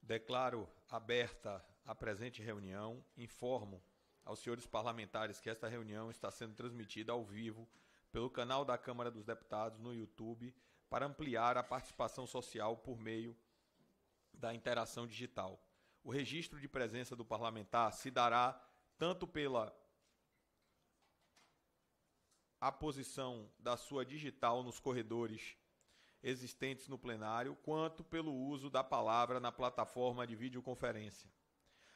Declaro aberta a presente reunião. Informo aos senhores parlamentares que esta reunião está sendo transmitida ao vivo pelo canal da Câmara dos Deputados no YouTube para ampliar a participação social por meio da interação digital. O registro de presença do parlamentar se dará tanto pela aposição da sua digital nos corredores existentes no plenário, quanto pelo uso da palavra na plataforma de videoconferência.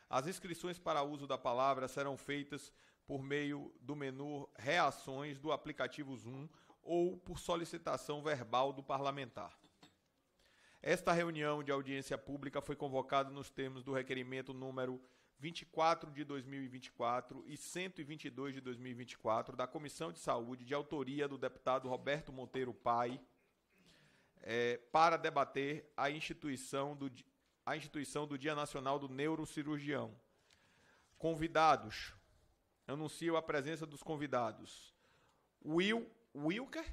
As inscrições para uso da palavra serão feitas por meio do menu Reações do aplicativo Zoom ou por solicitação verbal do parlamentar. Esta reunião de audiência pública foi convocada nos termos do requerimento número 24 de 2024 e 122 de 2024 da Comissão de Saúde, de autoria do deputado Roberto Monteiro Pai, para debater a instituição do Dia Nacional do Neurocirurgião. Convidados. Anuncio a presença dos convidados. Wilker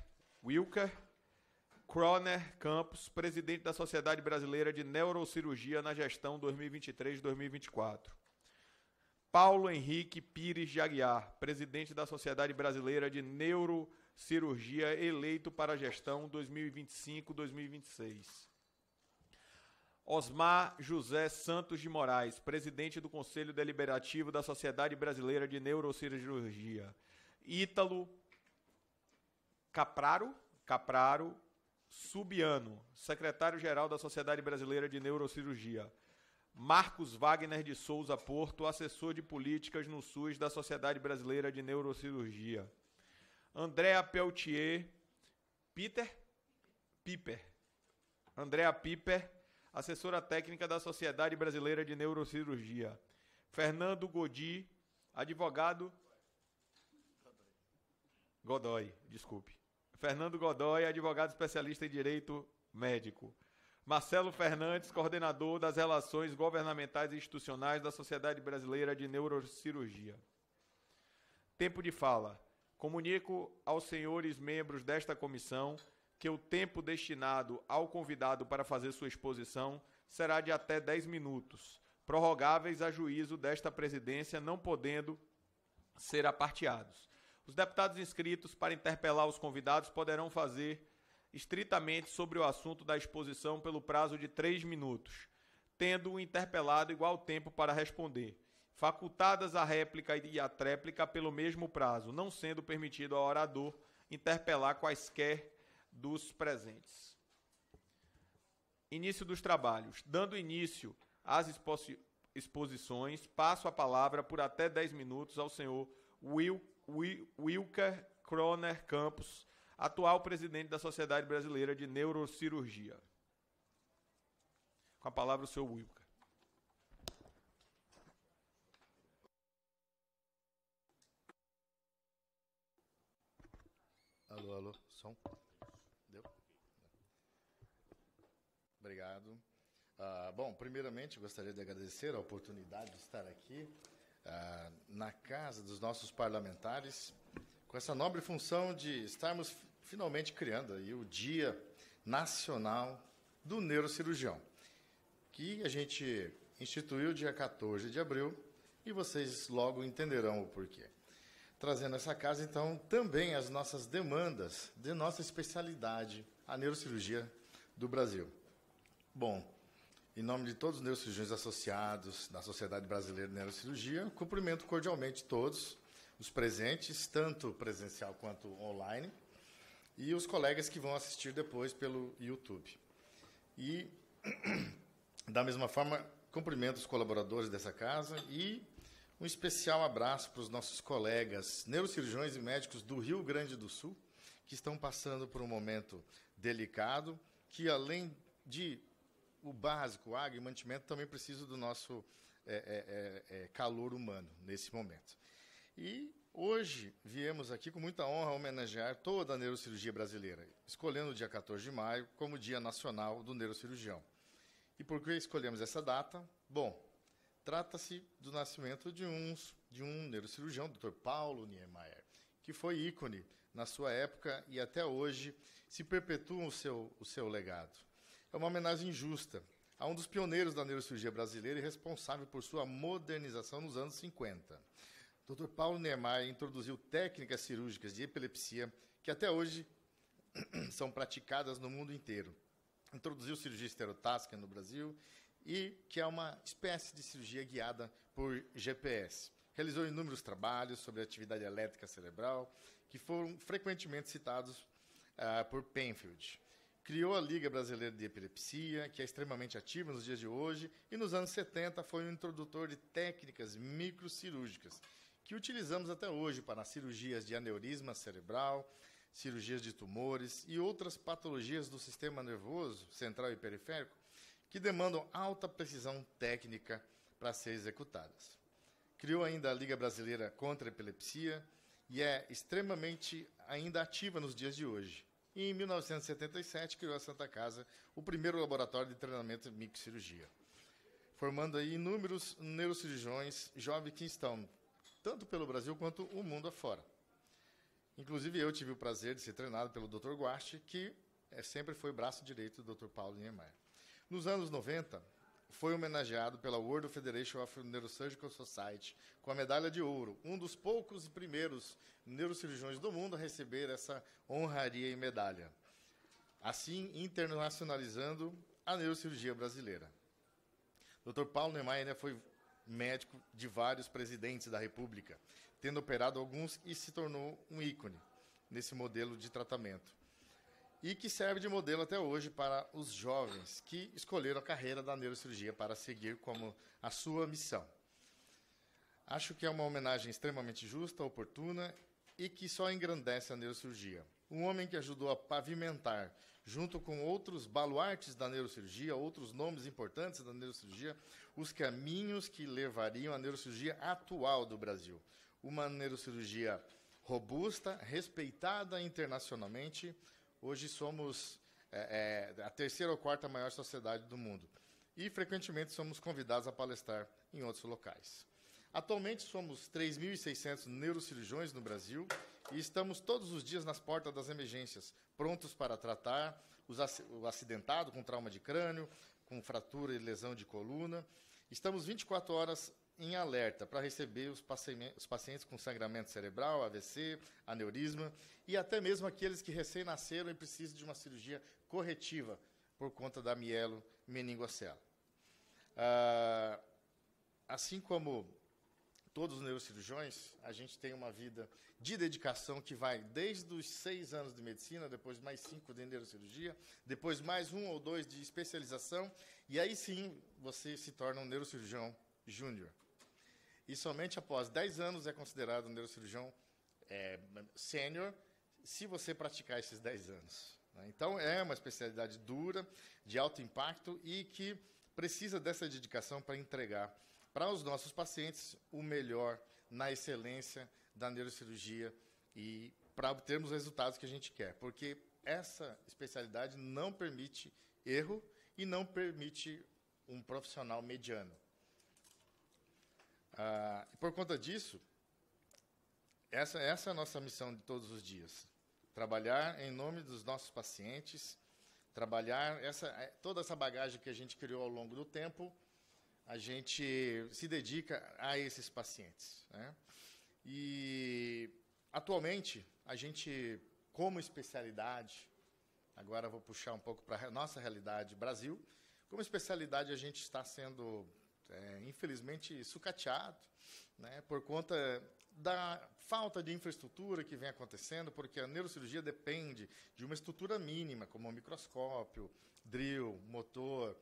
Kroner Campos, presidente da Sociedade Brasileira de Neurocirurgia na gestão 2023-2024. Paulo Henrique Pires de Aguiar, presidente da Sociedade Brasileira de Neurocirurgia, eleito para a gestão 2025-2026. Osmar José Santos de Moraes, presidente do Conselho Deliberativo da Sociedade Brasileira de Neurocirurgia. Ítalo Capraro Subiano, secretário-geral da Sociedade Brasileira de Neurocirurgia. Marcos Wagner de Souza Porto, assessor de políticas no SUS da Sociedade Brasileira de Neurocirurgia. Andréa Peltier Piper, assessora técnica da Sociedade Brasileira de Neurocirurgia. Fernando Godi, advogado... Fernando Godoy, advogado especialista em direito médico. Marcelo Fernandes, coordenador das relações governamentais e institucionais da Sociedade Brasileira de Neurocirurgia. Tempo de fala. Comunico aos senhores membros desta comissão que o tempo destinado ao convidado para fazer sua exposição será de até 10 minutos, prorrogáveis a juízo desta presidência, não podendo ser aparteados. Os deputados inscritos para interpelar os convidados poderão fazer estritamente sobre o assunto da exposição pelo prazo de 3 minutos, tendo o interpelado igual tempo para responder, facultadas a réplica e a tréplica pelo mesmo prazo, não sendo permitido ao orador interpelar quaisquer dos presentes. Início dos trabalhos. Dando início às exposições, passo a palavra por até 10 minutos ao senhor Wilker Kroner Campos, atual presidente da Sociedade Brasileira de Neurocirurgia. Com a palavra o senhor Wilker. Alô, som? Deu? Obrigado. Bom, primeiramente, gostaria de agradecer a oportunidade de estar aqui na casa dos nossos parlamentares, com essa nobre função de estarmos finalmente criando aí o Dia Nacional do Neurocirurgião, que a gente instituiu dia 14 de abril, e vocês logo entenderão o porquê. Trazendo essa casa, então, também as nossas demandas de nossa especialidade, a neurocirurgia do Brasil. Bom, em nome de todos os neurocirurgiões associados da Sociedade Brasileira de Neurocirurgia, cumprimento cordialmente todos os presentes, tanto presencial quanto online, e os colegas que vão assistir depois pelo YouTube. E, da mesma forma, cumprimento os colaboradores dessa casa e um especial abraço para os nossos colegas neurocirurgiões e médicos do Rio Grande do Sul, que estão passando por um momento delicado, que além de o básico, água e mantimento, também precisam do nosso calor humano nesse momento. E hoje viemos aqui com muita honra homenagear toda a neurocirurgia brasileira, escolhendo o dia 14 de maio como Dia Nacional do Neurocirurgião. E por que escolhemos essa data? Bom, trata-se do nascimento de um neurocirurgião, Dr. Paulo Niemeyer, que foi ícone na sua época e até hoje se perpetua o seu legado. É uma homenagem justa a um dos pioneiros da neurocirurgia brasileira e responsável por sua modernização nos anos 50. Dr. Paulo Niemeyer introduziu técnicas cirúrgicas de epilepsia que até hoje são praticadas no mundo inteiro. Introduziu cirurgia esterotáxica no Brasil e que é uma espécie de cirurgia guiada por GPS. Realizou inúmeros trabalhos sobre a atividade elétrica cerebral, que foram frequentemente citados por Penfield. Criou a Liga Brasileira de Epilepsia, que é extremamente ativa nos dias de hoje, e nos anos 70 foi um introdutor de técnicas microcirúrgicas, que utilizamos até hoje para cirurgias de aneurisma cerebral, cirurgias de tumores e outras patologias do sistema nervoso central e periférico que demandam alta precisão técnica para serem executadas. Criou ainda a Liga Brasileira contra a Epilepsia e é extremamente ainda ativa nos dias de hoje. E em 1977 criou a Santa Casa, o primeiro laboratório de treinamento de microcirurgia, formando aí inúmeros neurocirurgiões jovens que estão tanto pelo Brasil quanto o mundo afora. Inclusive, eu tive o prazer de ser treinado pelo Dr. Guasti, que sempre foi braço direito do Dr. Paulo Niemeyer. Nos anos 90, foi homenageado pela World Federation of Neurosurgical Society com a medalha de ouro, um dos poucos e primeiros neurocirurgiões do mundo a receber essa honraria e medalha, assim internacionalizando a neurocirurgia brasileira. Dr. Paulo Niemeyer foi médico de vários presidentes da República, tendo operado alguns e se tornou um ícone nesse modelo de tratamento. E que serve de modelo até hoje para os jovens que escolheram a carreira da neurocirurgia para seguir como a sua missão. Acho que é uma homenagem extremamente justa, oportuna e que só engrandece a neurocirurgia. Um homem que ajudou a pavimentar, junto com outros baluartes da neurocirurgia, outros nomes importantes da neurocirurgia, os caminhos que levariam à neurocirurgia atual do Brasil. Uma neurocirurgia robusta, respeitada internacionalmente. Hoje somos a terceira ou quarta maior sociedade do mundo. E, frequentemente, somos convidados a palestrar em outros locais. Atualmente, somos 3.600 neurocirurgiões no Brasil e estamos todos os dias nas portas das emergências, prontos para tratar o acidentado com trauma de crânio, com fratura e lesão de coluna. Estamos 24 horas em alerta para receber os pacientes com sangramento cerebral, AVC, aneurisma e até mesmo aqueles que recém-nasceram e precisam de uma cirurgia corretiva por conta da mielomeningocele. Assim como todos os neurocirurgiões, a gente tem uma vida de dedicação que vai desde os 6 anos de medicina, depois mais 5 de neurocirurgia, depois mais 1 ou 2 de especialização, e aí sim você se torna um neurocirurgião júnior. E somente após 10 anos é considerado um neurocirurgião sênior, se você praticar esses 10 anos. Então, é uma especialidade dura, de alto impacto e que precisa dessa dedicação para entregar para os nossos pacientes o melhor na excelência da neurocirurgia e para obtermos os resultados que a gente quer. Porque essa especialidade não permite erro e não permite um profissional mediano. Por conta disso, essa é a nossa missão de todos os dias. Trabalhar em nome dos nossos pacientes, trabalhar toda essa bagagem que a gente criou ao longo do tempo, a gente se dedica a esses pacientes, né? E, atualmente, a gente, como especialidade, agora vou puxar um pouco para a nossa realidade Brasil, como especialidade a gente está sendo, infelizmente, sucateado, né, por conta da falta de infraestrutura que vem acontecendo, porque a neurocirurgia depende de uma estrutura mínima, como um microscópio, drill, motor,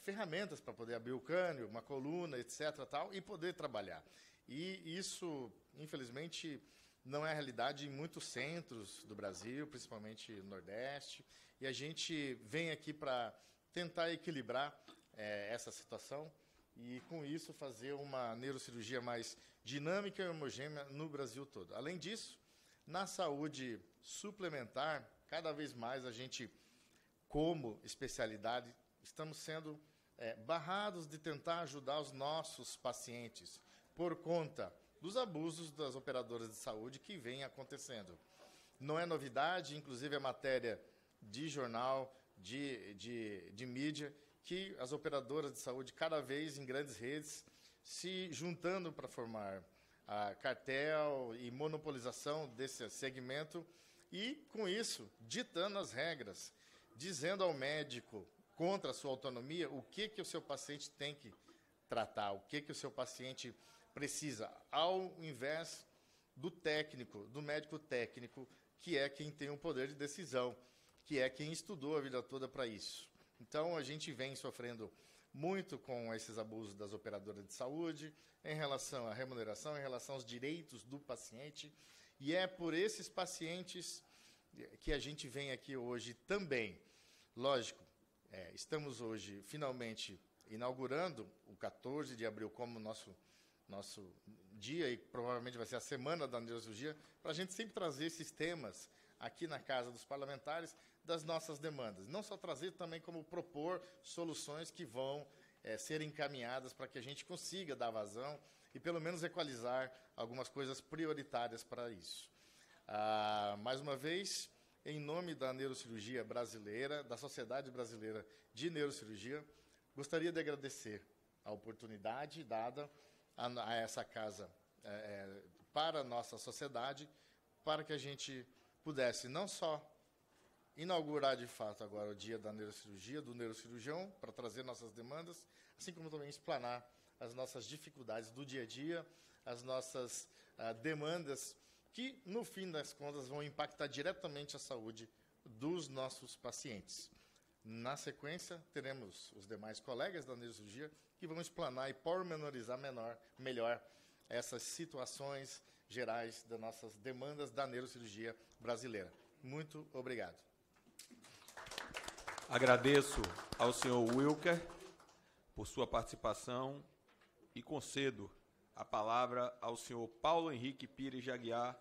ferramentas para poder abrir o crânio, uma coluna, etc., tal, e poder trabalhar. E isso, infelizmente, não é a realidade em muitos centros do Brasil, principalmente no Nordeste, e a gente vem aqui para tentar equilibrar essa situação e, com isso, fazer uma neurocirurgia mais dinâmica e homogênea no Brasil todo. Além disso, na saúde suplementar, cada vez mais a gente, como especialidade, estamos sendo barrados de tentar ajudar os nossos pacientes por conta dos abusos das operadoras de saúde que vêm acontecendo. Não é novidade, inclusive é matéria de jornal, de mídia, que as operadoras de saúde, cada vez em grandes redes, se juntando para formar a cartel e monopolização desse segmento e, com isso, ditando as regras, dizendo ao médico, contra a sua autonomia, o que o seu paciente tem que tratar, o que o seu paciente precisa, ao invés do técnico, do médico técnico, que é quem tem o poder de decisão, que é quem estudou a vida toda para isso. Então, a gente vem sofrendo muito com esses abusos das operadoras de saúde, em relação à remuneração, em relação aos direitos do paciente, e é por esses pacientes que a gente vem aqui hoje também. Lógico, estamos hoje, finalmente, inaugurando o 14 de abril como nosso dia, e provavelmente vai ser a Semana da Neurocirurgia, para a gente sempre trazer esses temas aqui na Casa dos Parlamentares das nossas demandas. Não só trazer, também como propor soluções que vão ser encaminhadas para que a gente consiga dar vazão e, pelo menos, equalizar algumas coisas prioritárias para isso. Mais uma vez, em nome da neurocirurgia brasileira, da Sociedade Brasileira de Neurocirurgia, gostaria de agradecer a oportunidade dada a essa casa para a nossa sociedade, para que a gente pudesse não só inaugurar de fato agora o Dia da Neurocirurgia, do neurocirurgião, para trazer nossas demandas, assim como também explanar as nossas dificuldades do dia a dia, as nossas demandas que, no fim das contas, vão impactar diretamente a saúde dos nossos pacientes. Na sequência, teremos os demais colegas da neurocirurgia que vão explanar e pormenorizar melhor essas situações gerais das nossas demandas da neurocirurgia brasileira. Muito obrigado. Agradeço ao senhor Wilker por sua participação e concedo a palavra ao senhor Paulo Henrique Pires de Aguiar,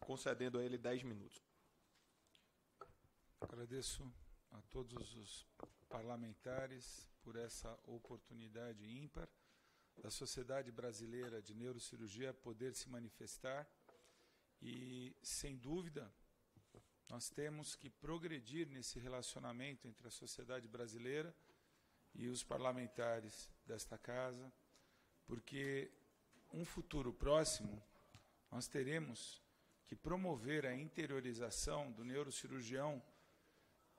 concedendo a ele 10 minutos. Agradeço a todos os parlamentares por essa oportunidade ímpar da Sociedade Brasileira de Neurocirurgia poder se manifestar e, sem dúvida, nós temos que progredir nesse relacionamento entre a sociedade brasileira e os parlamentares desta casa, porque um futuro próximo nós teremos que promover a interiorização do neurocirurgião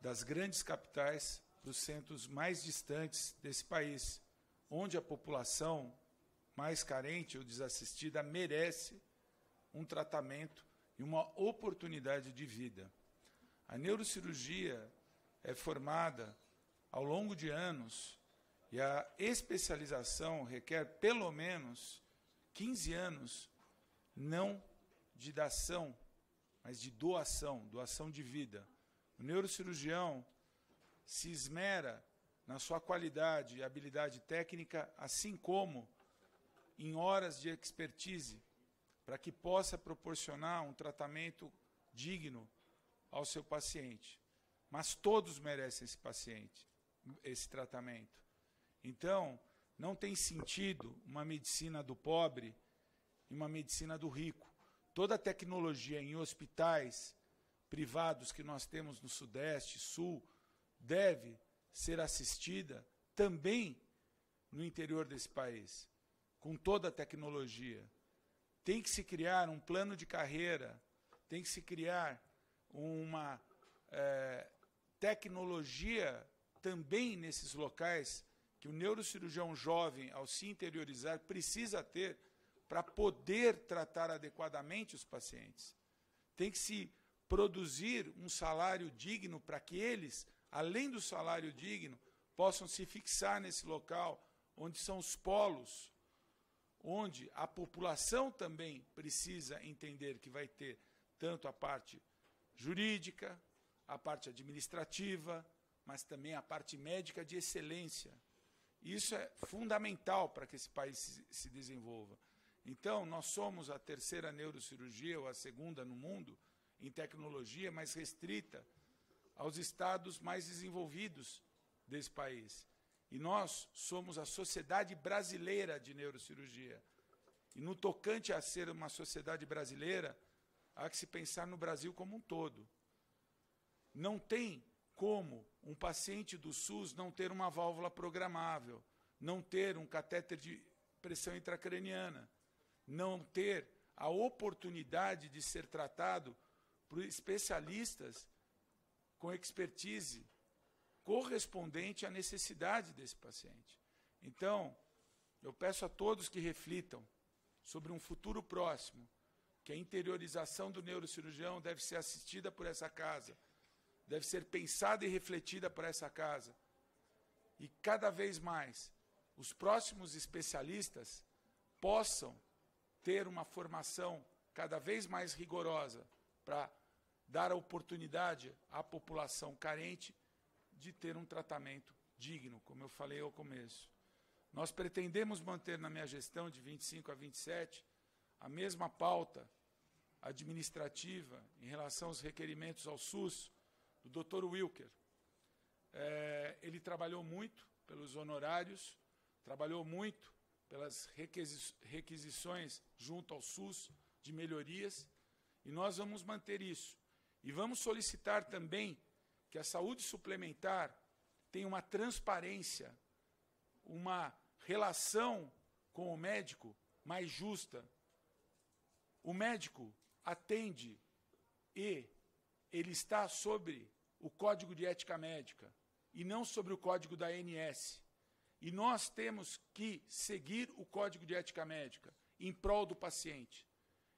das grandes capitais para os centros mais distantes desse país, onde a população mais carente ou desassistida merece um tratamento e uma oportunidade de vida. A neurocirurgia é formada ao longo de anos e a especialização requer pelo menos 15 anos, não de dação, mas de doação de vida. O neurocirurgião se esmera na sua qualidade e habilidade técnica, assim como em horas de expertise, para que possa proporcionar um tratamento digno ao seu paciente. Mas todos merecem esse tratamento. Então, não tem sentido uma medicina do pobre e uma medicina do rico. Toda a tecnologia em hospitais privados que nós temos no Sudeste, Sul, deve ser assistida também no interior desse país, com toda a tecnologia. Tem que se criar um plano de carreira, tem que se criar uma tecnologia também nesses locais que o neurocirurgião jovem, ao se interiorizar, precisa ter para poder tratar adequadamente os pacientes. Tem que se produzir um salário digno para que eles, além do salário digno, possam se fixar nesse local, onde são os polos, onde a população também precisa entender que vai ter tanto a parte jurídica, a parte administrativa, mas também a parte médica de excelência. Isso é fundamental para que esse país se desenvolva. Então, nós somos a terceira neurocirurgia, ou a segunda no mundo, em tecnologia, mais restrita aos estados mais desenvolvidos desse país. E nós somos a Sociedade Brasileira de Neurocirurgia. E no tocante a ser uma sociedade brasileira, há que se pensar no Brasil como um todo. Não tem como um paciente do SUS não ter uma válvula programável, não ter um catéter de pressão intracraniana, não ter a oportunidade de ser tratado por especialistas com expertise correspondente à necessidade desse paciente. Então, eu peço a todos que reflitam sobre um futuro próximo, que a interiorização do neurocirurgião deve ser assistida por essa casa, deve ser pensada e refletida por essa casa. E cada vez mais os próximos especialistas possam ter uma formação cada vez mais rigorosa para dar a oportunidade à população carente de ter um tratamento digno, como eu falei ao começo. Nós pretendemos manter na minha gestão de 25 a 27 a mesma pauta administrativa em relação aos requerimentos ao SUS do Dr. Wilker. Ele trabalhou muito pelos honorários, trabalhou muito pelas requisições junto ao SUS de melhorias, e nós vamos manter isso. E vamos solicitar também que a saúde suplementar tenha uma transparência, uma relação com o médico mais justa. O médico atende e ele está sobre o Código de Ética Médica e não sobre o Código da ANS. E nós temos que seguir o Código de Ética Médica em prol do paciente.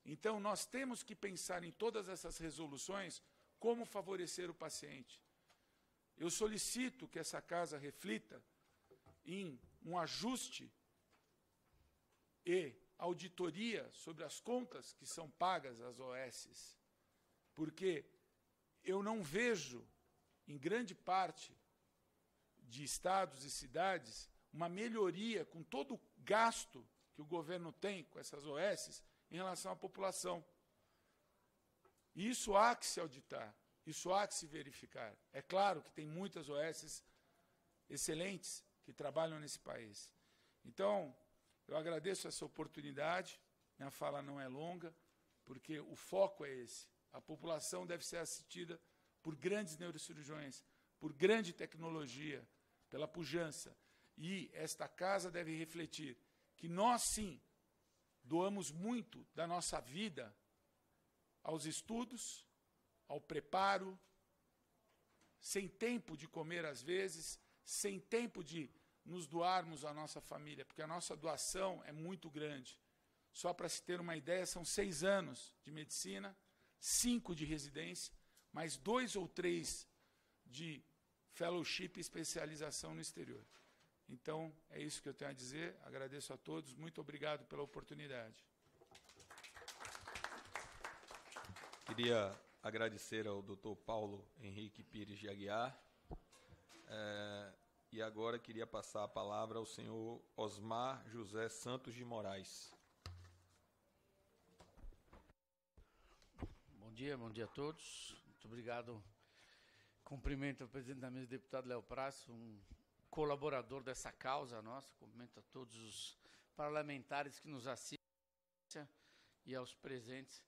Então, nós temos que pensar em todas essas resoluções como favorecer o paciente. Eu solicito que essa casa reflita em um ajuste e auditoria sobre as contas que são pagas às OSs, porque eu não vejo, em grande parte de estados e cidades, uma melhoria com todo o gasto que o governo tem com essas OSs em relação à população. E isso há que se auditar, isso há que se verificar. É claro que tem muitas OSs excelentes que trabalham nesse país. Então, eu agradeço essa oportunidade, minha fala não é longa, porque o foco é esse. A população deve ser assistida por grandes neurocirurgiões, por grande tecnologia, pela pujança. E esta casa deve refletir que nós, sim, doamos muito da nossa vida aos estudos, ao preparo, sem tempo de comer às vezes, sem tempo de nos doarmos à nossa família, porque a nossa doação é muito grande. Só para se ter uma ideia, são 6 anos de medicina, 5 de residência, mais 2 ou 3 de fellowship e especialização no exterior. Então, é isso que eu tenho a dizer. Agradeço a todos. Muito obrigado pela oportunidade. Queria agradecer ao Dr. Paulo Henrique Pires de Aguiar. E agora queria passar a palavra ao senhor Osmar José Santos de Moraes. Bom dia a todos. Muito obrigado. Cumprimento o presidente da mesa, deputado Léo Praça, um colaborador dessa causa nossa. Cumprimento a todos os parlamentares que nos assistem e aos presentes,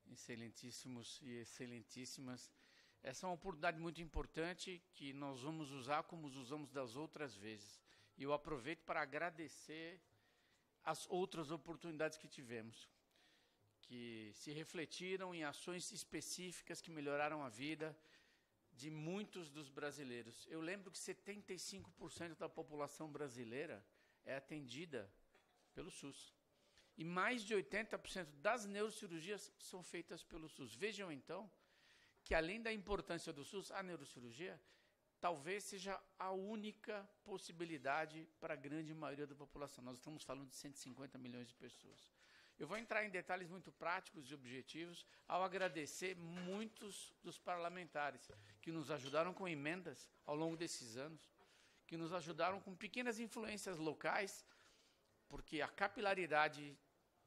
excelentíssimos e excelentíssimas. Essa é uma oportunidade muito importante que nós vamos usar como usamos das outras vezes. E eu aproveito para agradecer as outras oportunidades que tivemos, que se refletiram em ações específicas que melhoraram a vida de muitos dos brasileiros. Eu lembro que 75% da população brasileira é atendida pelo SUS. E mais de 80% das neurocirurgias são feitas pelo SUS. Vejam, então, que além da importância do SUS, a neurocirurgia talvez seja a única possibilidade para a grande maioria da população. Nós estamos falando de 150 milhões de pessoas. Eu vou entrar em detalhes muito práticos e objetivos ao agradecer muitos dos parlamentares que nos ajudaram com emendas ao longo desses anos, que nos ajudaram com pequenas influências locais, porque a capilaridade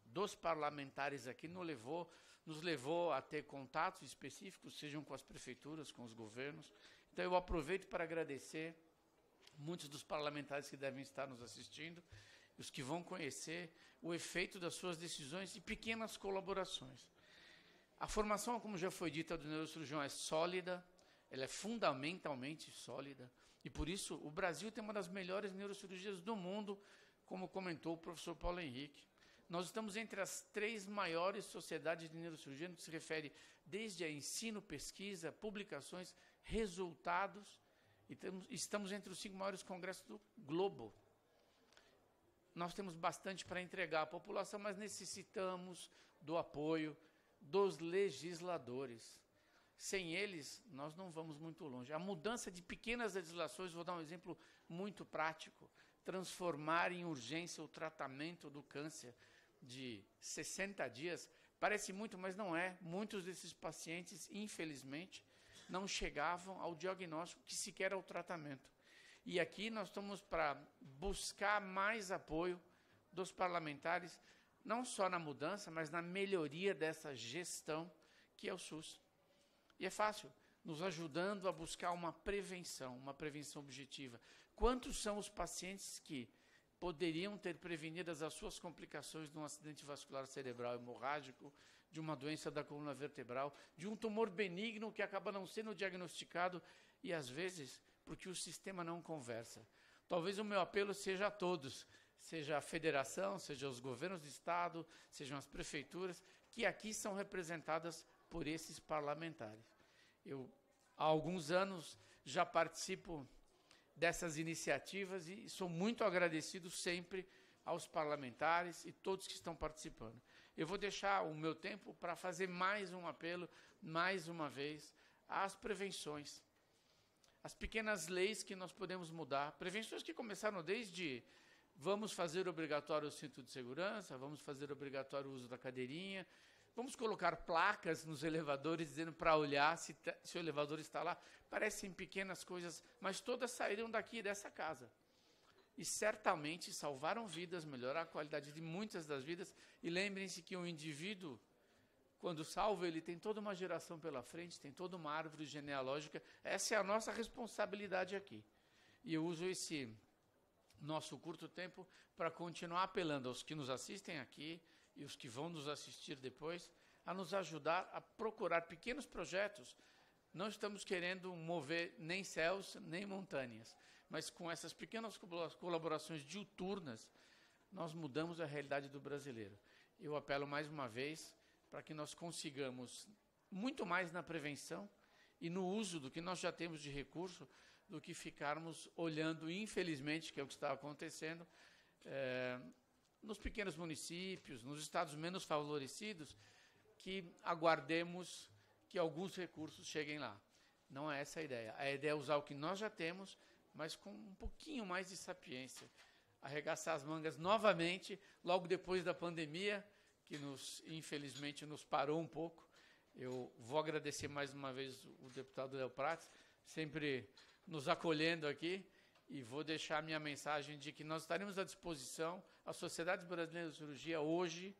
dos parlamentares aqui nos levou a ter contatos específicos, sejam com as prefeituras, com os governos. Então, eu aproveito para agradecer muitos dos parlamentares que devem estar nos assistindo, os que vão conhecer o efeito das suas decisões e pequenas colaborações. A formação, como já foi dita, do neurocirurgião é sólida, ela é fundamentalmente sólida. E por isso o Brasil tem uma das melhores neurocirurgias do mundo, como comentou o professor Paulo Henrique. Nós estamos entre as 3 maiores sociedades de neurocirurgia, no que se refere desde a ensino, pesquisa, publicações, resultados, e estamos entre os 5 maiores congressos do globo. Nós temos bastante para entregar à população, mas necessitamos do apoio dos legisladores. Sem eles, nós não vamos muito longe. A mudança de pequenas legislações, vou dar um exemplo muito prático, transformar em urgência o tratamento do câncer de 60 dias, parece muito, mas não é. Muitos desses pacientes, infelizmente, não chegavam ao diagnóstico, que sequer ao tratamento. E aqui nós estamos para buscar mais apoio dos parlamentares, não só na mudança, mas na melhoria dessa gestão, que é o SUS. E é fácil, nos ajudando a buscar uma prevenção objetiva. Quantos são os pacientes que poderiam ter prevenidas as suas complicações de um acidente vascular cerebral hemorrágico, de uma doença da coluna vertebral, de um tumor benigno que acaba não sendo diagnosticado e, às vezes, porque o sistema não conversa. Talvez o meu apelo seja a todos, seja a federação, seja os governos de estado, sejam as prefeituras, que aqui são representadas por esses parlamentares. Eu, há alguns anos, já participo dessas iniciativas e sou muito agradecido sempre aos parlamentares e todos que estão participando. Eu vou deixar o meu tempo para fazer mais um apelo, mais uma vez, às prevenções. As pequenas leis que nós podemos mudar, prevenções que começaram desde vamos fazer obrigatório o cinto de segurança, vamos fazer obrigatório o uso da cadeirinha, vamos colocar placas nos elevadores dizendo para olhar se o elevador está lá. Parecem pequenas coisas, mas todas saíram daqui dessa casa. E certamente salvaram vidas, melhoraram a qualidade de muitas das vidas. E lembrem-se que o indivíduo, quando salvo, ele tem toda uma geração pela frente, tem toda uma árvore genealógica. Essa é a nossa responsabilidade aqui. E eu uso esse nosso curto tempo para continuar apelando aos que nos assistem aqui e os que vão nos assistir depois, a nos ajudar a procurar pequenos projetos. Não estamos querendo mover nem céus, nem montanhas, mas com essas pequenas colaborações diuturnas, nós mudamos a realidade do brasileiro. Eu apelo mais uma vez para que nós consigamos muito mais na prevenção e no uso do que nós já temos de recurso, do que ficarmos olhando, infelizmente, que é o que está acontecendo, nos pequenos municípios, nos estados menos favorecidos, que aguardemos que alguns recursos cheguem lá. Não é essa a ideia. A ideia é usar o que nós já temos, mas com um pouquinho mais de sapiência. Arregaçar as mangas novamente, logo depois da pandemia, que infelizmente nos parou um pouco. Eu vou agradecer mais uma vez o deputado Léo Prats, sempre nos acolhendo aqui, e vou deixar a minha mensagem de que nós estaremos à disposição. A Sociedade Brasileira de Cirurgia hoje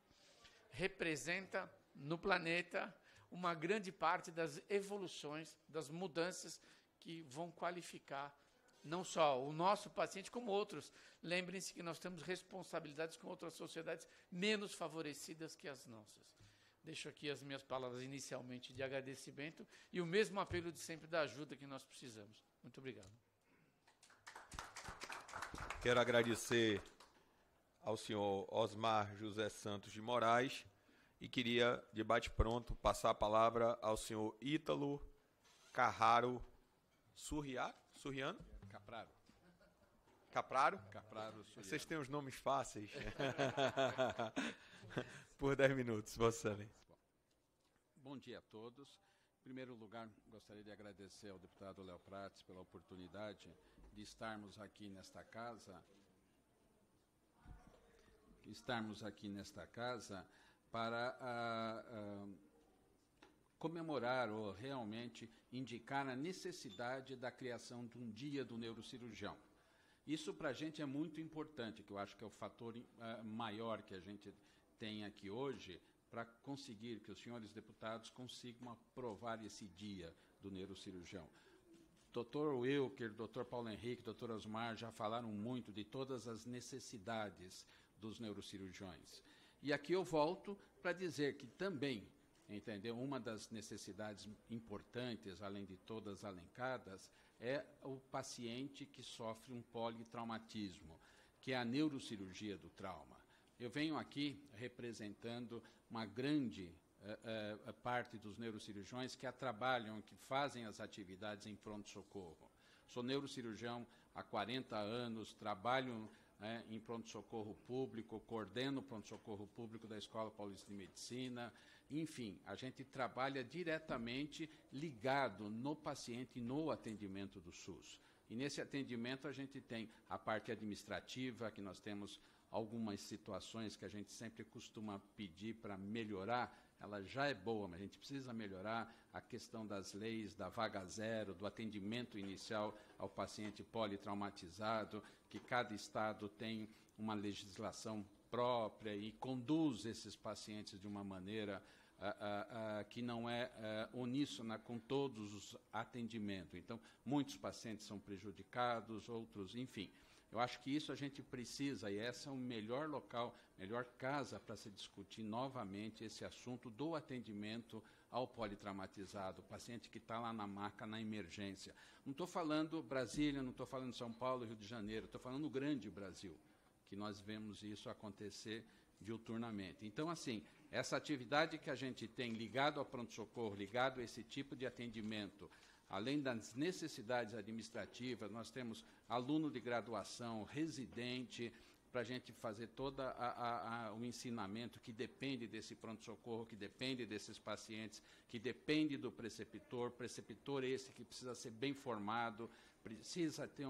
representa no planeta uma grande parte das evoluções, das mudanças que vão qualificar não só o nosso paciente, como outros. Lembrem-se que nós temos responsabilidades com outras sociedades menos favorecidas que as nossas. Deixo aqui as minhas palavras inicialmente de agradecimento e o mesmo apelo de sempre da ajuda que nós precisamos. Muito obrigado. Quero agradecer ao senhor Osmar José Santos de Moraes e queria, de bate-pronto, passar a palavra ao senhor Ítalo Carraro Surriano? Capraro? Capraro, Vocês têm os nomes fáceis. Por 10 minutos, Vossa Excelência. Bom dia a todos. Em primeiro lugar, gostaria de agradecer ao deputado Léo Prats pela oportunidade de estarmos aqui nesta casa, para comemorar ou realmente indicar a necessidade da criação de um dia do neurocirurgião. Isso para a gente é muito importante, que eu acho que é o fator maior que a gente tem aqui hoje, para conseguir que os senhores deputados consigam aprovar esse dia do neurocirurgião. Dr. Wilker, Dr. Paulo Henrique, Dr. Osmar já falaram muito de todas as necessidades dos neurocirurgiões. E aqui eu volto para dizer que também entendeu? Uma das necessidades importantes, além de todas alencadas, é o paciente que sofre um politraumatismo, que é a neurocirurgia do trauma. Eu venho aqui representando uma grande parte dos neurocirurgiões que trabalham, que fazem as atividades em pronto-socorro. Sou neurocirurgião há 40 anos, trabalho em pronto-socorro público, coordeno o pronto-socorro público da Escola Paulista de Medicina. Enfim, a gente trabalha diretamente ligado no paciente e no atendimento do SUS. E nesse atendimento a gente tem a parte administrativa, que nós temos algumas situações que a gente sempre costuma pedir para melhorar. Ela já é boa, mas a gente precisa melhorar a questão das leis, da vaga zero, do atendimento inicial ao paciente politraumatizado, que cada estado tem uma legislação própria e conduz esses pacientes de uma maneira que não é uníssona com todos os atendimentos. Então, muitos pacientes são prejudicados, outros, enfim. Eu acho que isso a gente precisa, e esse é o melhor local, melhor casa para se discutir novamente esse assunto do atendimento ao politraumatizado, o paciente que está lá na maca, na emergência. Não estou falando Brasília, não estou falando São Paulo, Rio de Janeiro, estou falando o grande Brasil, que nós vemos isso acontecer diuturnamente. Então, assim, essa atividade que a gente tem ligado ao pronto-socorro, ligado a esse tipo de atendimento, além das necessidades administrativas, nós temos aluno de graduação, residente, para a gente fazer todo o ensinamento que depende desse pronto-socorro, que depende desses pacientes, que depende do preceptor esse que precisa ser bem formado, precisa ter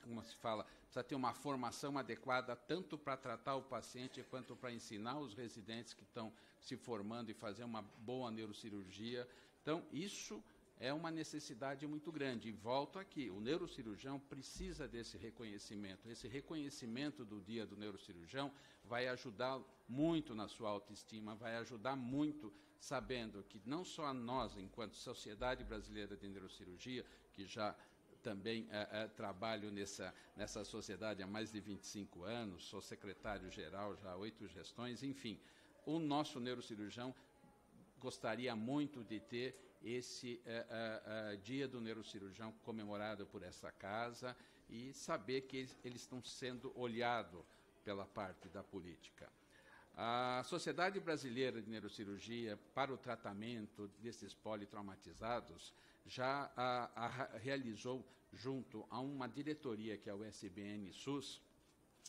como se fala, precisa ter uma formação adequada tanto para tratar o paciente quanto para ensinar os residentes que estão se formando e fazer uma boa neurocirurgia. Então, isso é uma necessidade muito grande. E volto aqui, o neurocirurgião precisa desse reconhecimento. Esse reconhecimento do Dia do Neurocirurgião vai ajudar muito na sua autoestima, vai ajudar muito sabendo que não só nós, enquanto Sociedade Brasileira de Neurocirurgia, que já também trabalho nessa sociedade há mais de 25 anos, sou secretário-geral já há 8 gestões, enfim, o nosso neurocirurgião gostaria muito de ter esse Dia do Neurocirurgião comemorado por essa casa e saber que eles estão sendo olhados pela parte da política. A Sociedade Brasileira de Neurocirurgia, para o tratamento desses politraumatizados, já realizou, junto a uma diretoria, que é o SBN-SUS,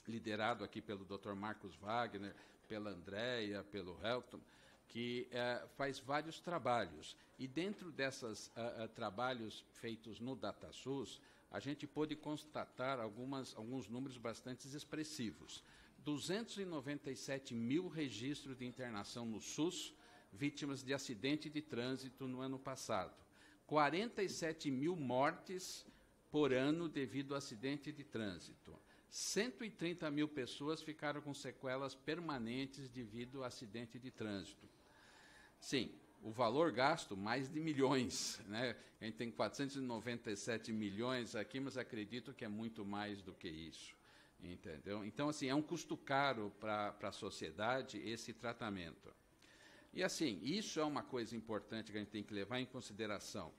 liderado aqui pelo Dr. Marcos Wagner, pela Andréia, pelo Helton, que faz vários trabalhos. E dentro desses trabalhos feitos no DataSUS, a gente pôde constatar alguns números bastante expressivos. 297 mil registros de internação no SUS, vítimas de acidente de trânsito no ano passado. 47 mil mortes por ano devido a acidente de trânsito. 130 mil pessoas ficaram com sequelas permanentes devido a acidente de trânsito. Sim, o valor gasto, mais de milhões, né? A gente tem 497 milhões aqui, mas acredito que é muito mais do que isso, entendeu? Então, assim, é um custo caro para a sociedade esse tratamento. E, assim, isso é uma coisa importante que a gente tem que levar em consideração.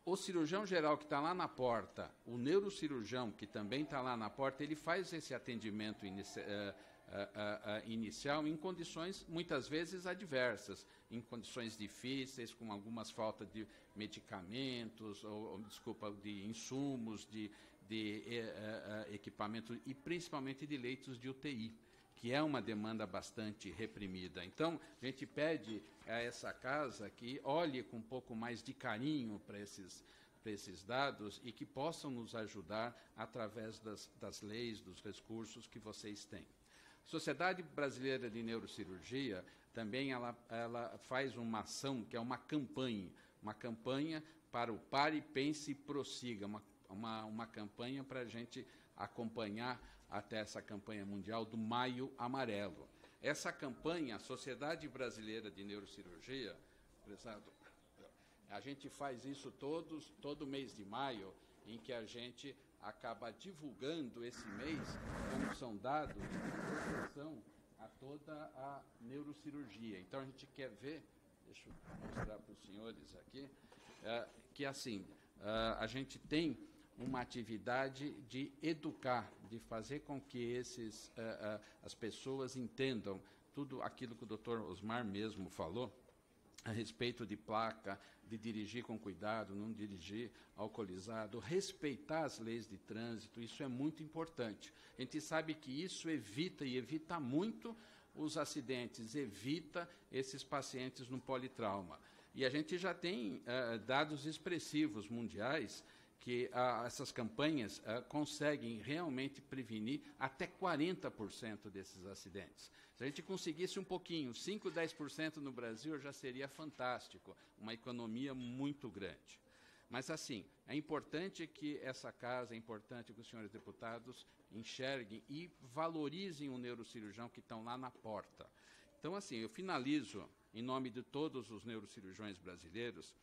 O cirurgião geral que está lá na porta, o neurocirurgião que também está lá na porta, ele faz esse atendimento inicial em condições, muitas vezes, adversas, em condições difíceis, com algumas faltas de medicamentos, de insumos, de equipamento e principalmente de leitos de UTI, que é uma demanda bastante reprimida. Então, a gente pede a essa casa que olhe com um pouco mais de carinho para esses dados e que possam nos ajudar através das leis, dos recursos que vocês têm. A Sociedade Brasileira de Neurocirurgia também ela faz uma ação, que é uma campanha para o Pare, Pense e Prossiga, uma campanha para a gente acompanhar até essa campanha mundial do Maio Amarelo. Essa campanha, a Sociedade Brasileira de Neurocirurgia, prezado, a gente faz isso todo mês de maio, em que a gente acaba divulgando esse mês, como são dados de proteção a toda a neurocirurgia. Então, a gente quer ver, deixa eu mostrar para os senhores aqui, que assim, a gente tem uma atividade de educar, de fazer com que as pessoas entendam tudo aquilo que o doutor Osmar mesmo falou, a respeito de placa, de dirigir com cuidado, não dirigir alcoolizado, respeitar as leis de trânsito, isso é muito importante. A gente sabe que isso evita muito os acidentes, evita esses pacientes no politrauma. E a gente já tem dados expressivos mundiais que essas campanhas conseguem realmente prevenir até 40% desses acidentes. Se a gente conseguisse um pouquinho, 5%, 10% no Brasil, já seria fantástico, uma economia muito grande. Mas, assim, é importante que essa casa, é importante que os senhores deputados enxerguem e valorizem o neurocirurgião que estão lá na porta. Então, assim, eu finalizo, em nome de todos os neurocirurgiões brasileiros,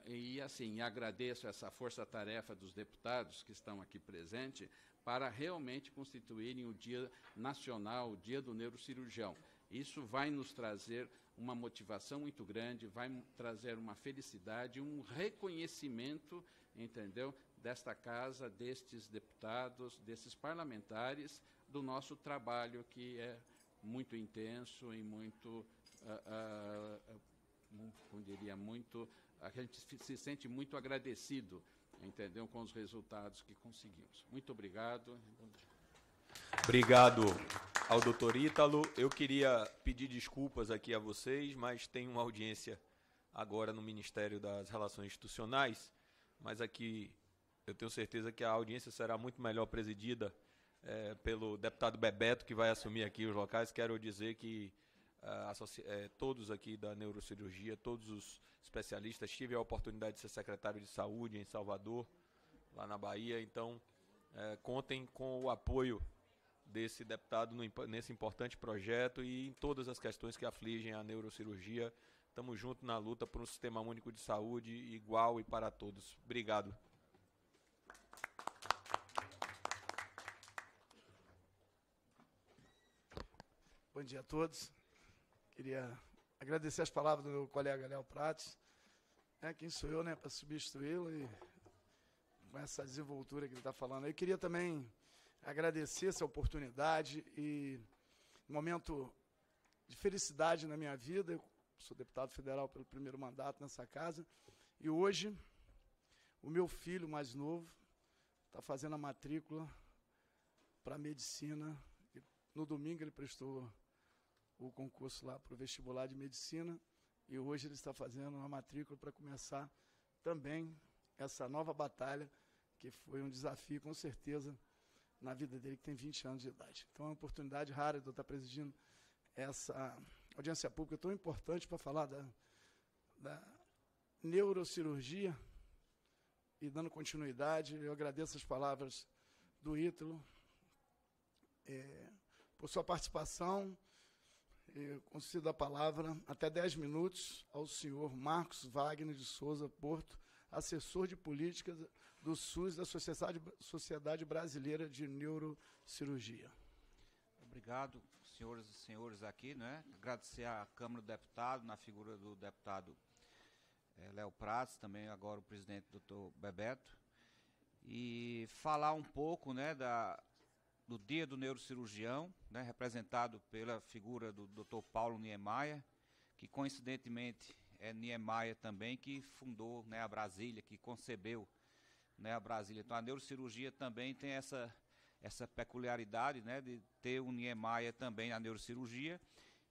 e assim, agradeço essa força-tarefa dos deputados que estão aqui presentes para realmente constituírem o Dia Nacional, o Dia do Neurocirurgião. Isso vai nos trazer uma motivação muito grande, vai trazer uma felicidade, um reconhecimento, entendeu, desta casa, destes deputados, desses parlamentares, do nosso trabalho que é muito intenso e muito, como diria, muito... A gente se sente muito agradecido, entendeu, com os resultados que conseguimos. Muito obrigado. Obrigado ao doutor Ítalo. Eu queria pedir desculpas aqui a vocês, mas tem uma audiência agora no Ministério das Relações Institucionais, mas aqui eu tenho certeza que a audiência será muito melhor presidida pelo deputado Bebeto, que vai assumir aqui os locais. Quero dizer que todos aqui da neurocirurgia, todos os especialistas, tive a oportunidade de ser secretário de saúde em Salvador, lá na Bahia, então contem com o apoio desse deputado nesse importante projeto e em todas as questões que afligem a neurocirurgia. Estamos juntos na luta por um sistema único de saúde igual e para todos. Obrigado. Bom dia a todos. Queria agradecer as palavras do meu colega Léo Prates. Quem sou eu, para substituí-lo e com essa desenvoltura que ele está falando. Eu queria também agradecer essa oportunidade e um momento de felicidade na minha vida. Eu sou deputado federal pelo primeiro mandato nessa casa e hoje o meu filho mais novo está fazendo a matrícula para medicina. No domingo ele prestou o concurso lá para o vestibular de medicina e hoje ele está fazendo uma matrícula para começar também essa nova batalha, que foi um desafio, com certeza, na vida dele, que tem 20 anos de idade. Então é uma oportunidade rara de eu estar presidindo essa audiência pública tão importante para falar da neurocirurgia e dando continuidade. Eu agradeço as palavras do Ítalo por sua participação. Eu concedo a palavra até 10 minutos ao senhor Marcos Wagner de Souza Porto, assessor de políticas do SUS da Sociedade Brasileira de Neurocirurgia. Obrigado, senhoras e senhores aqui, Agradecer à Câmara do Deputado, na figura do deputado Léo Prates, também agora o presidente doutor Bebeto, e falar um pouco, do Dia do Neurocirurgião, representado pela figura do Dr. Paulo Niemeyer, que coincidentemente é Niemeyer também que fundou a Brasília, que concebeu a Brasília. Então a neurocirurgia também tem essa peculiaridade de ter um Niemeyer também na neurocirurgia,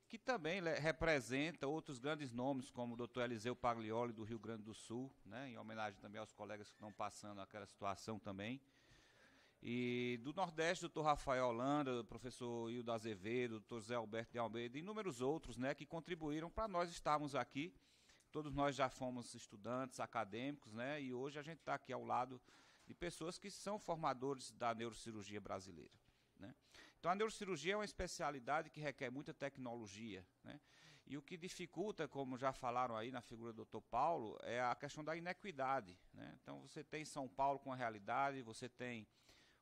que também representa outros grandes nomes, como o Dr. Eliseu Paglioli, do Rio Grande do Sul, em homenagem também aos colegas que estão passando aquela situação também. E do Nordeste, doutor Rafael Holanda, professor Hildo Azevedo, doutor Zé Alberto de Almeida e inúmeros outros que contribuíram para nós estarmos aqui. Todos nós já fomos estudantes, acadêmicos, e hoje a gente está aqui ao lado de pessoas que são formadores da neurocirurgia brasileira. Então a neurocirurgia é uma especialidade que requer muita tecnologia, e o que dificulta, como já falaram aí na figura do Dr. Paulo, é a questão da inequidade. Então você tem São Paulo com a realidade, você tem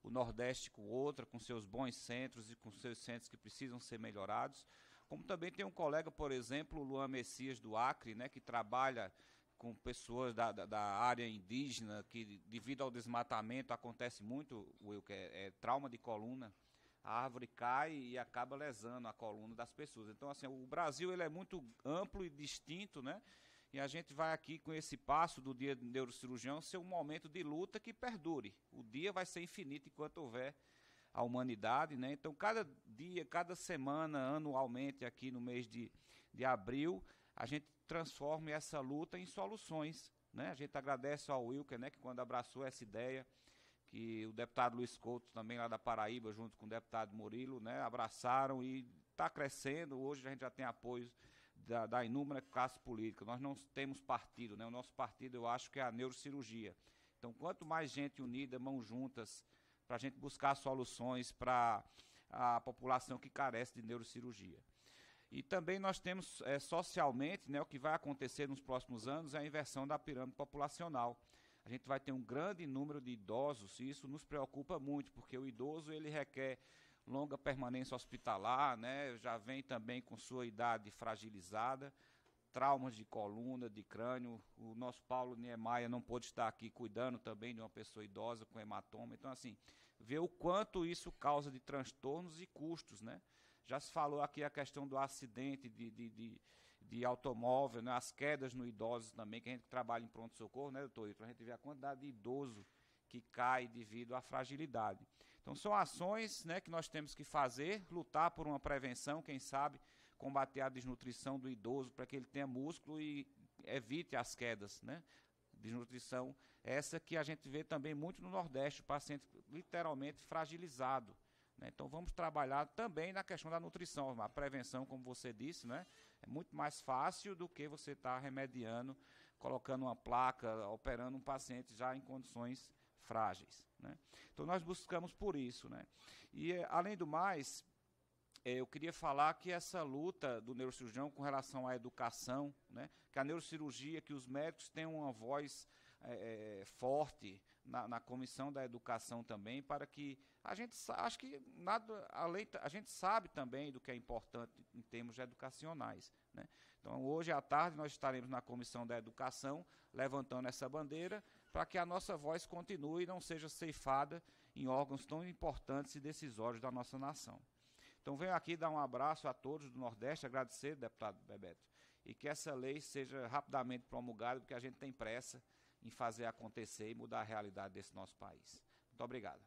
o Nordeste com outra, com seus bons centros e com seus centros que precisam ser melhorados. Como também tem um colega, por exemplo, o Luan Messias do Acre, né, que trabalha com pessoas da área indígena, que devido ao desmatamento acontece muito, Wilker, é trauma de coluna. A árvore cai e acaba lesando a coluna das pessoas. Então, assim, o Brasil ele é muito amplo e distinto, né? E a gente vai aqui com esse passo do Dia do Neurocirurgião ser um momento de luta que perdure. O dia vai ser infinito enquanto houver a humanidade, né? Então, cada dia, cada semana, anualmente, aqui no mês de abril, a gente transforma essa luta em soluções, né? A gente agradece ao Wilker, né, que quando abraçou essa ideia, que o deputado Luiz Couto, também lá da Paraíba, junto com o deputado Murilo, né, abraçaram e está crescendo. Hoje a gente já tem apoio da inúmera classe política. Nós não temos partido, né? O nosso partido, eu acho que é a neurocirurgia. Então, quanto mais gente unida, mãos juntas, para a gente buscar soluções para a população que carece de neurocirurgia. E também nós temos socialmente, né, o que vai acontecer nos próximos anos é a inversão da pirâmide populacional. A gente vai ter um grande número de idosos e isso nos preocupa muito, porque o idoso ele requer longa permanência hospitalar, né, já vem também com sua idade fragilizada, traumas de coluna, de crânio. O nosso Paulo Niemeyer não pôde estar aqui cuidando também de uma pessoa idosa com hematoma. Então, assim, ver o quanto isso causa de transtornos e custos, né? Já se falou aqui a questão do acidente de automóvel, né? As quedas no idoso também, que a gente trabalha em pronto-socorro, né, doutor? Para a gente ver a quantidade de idoso que cai devido à fragilidade. Então, são ações, né, que nós temos que fazer, lutar por uma prevenção, quem sabe, combater a desnutrição do idoso para que ele tenha músculo e evite as quedas, né? Desnutrição essa que a gente vê também muito no Nordeste, o paciente literalmente fragilizado, né? Então vamos trabalhar também na questão da nutrição, a prevenção, como você disse, né? É muito mais fácil do que você estar remediando, colocando uma placa, operando um paciente já em condições frágeis, né? Então nós buscamos por isso, né? E além do mais, eu queria falar que essa luta do neurocirurgião com relação à educação, né, que a neurocirurgia, que os médicos tenham uma voz forte na comissão da educação também, para que a gente, acho que nada, a gente sabe também do que é importante em termos educacionais, né? Então, hoje à tarde nós estaremos na comissão da educação, levantando essa bandeira, para que a nossa voz continue e não seja ceifada em órgãos tão importantes e decisórios da nossa nação. Então, venho aqui dar um abraço a todos do Nordeste, agradecer, deputado Bebeto, e que essa lei seja rapidamente promulgada, porque a gente tem pressa em fazer acontecer e mudar a realidade desse nosso país. Muito obrigado.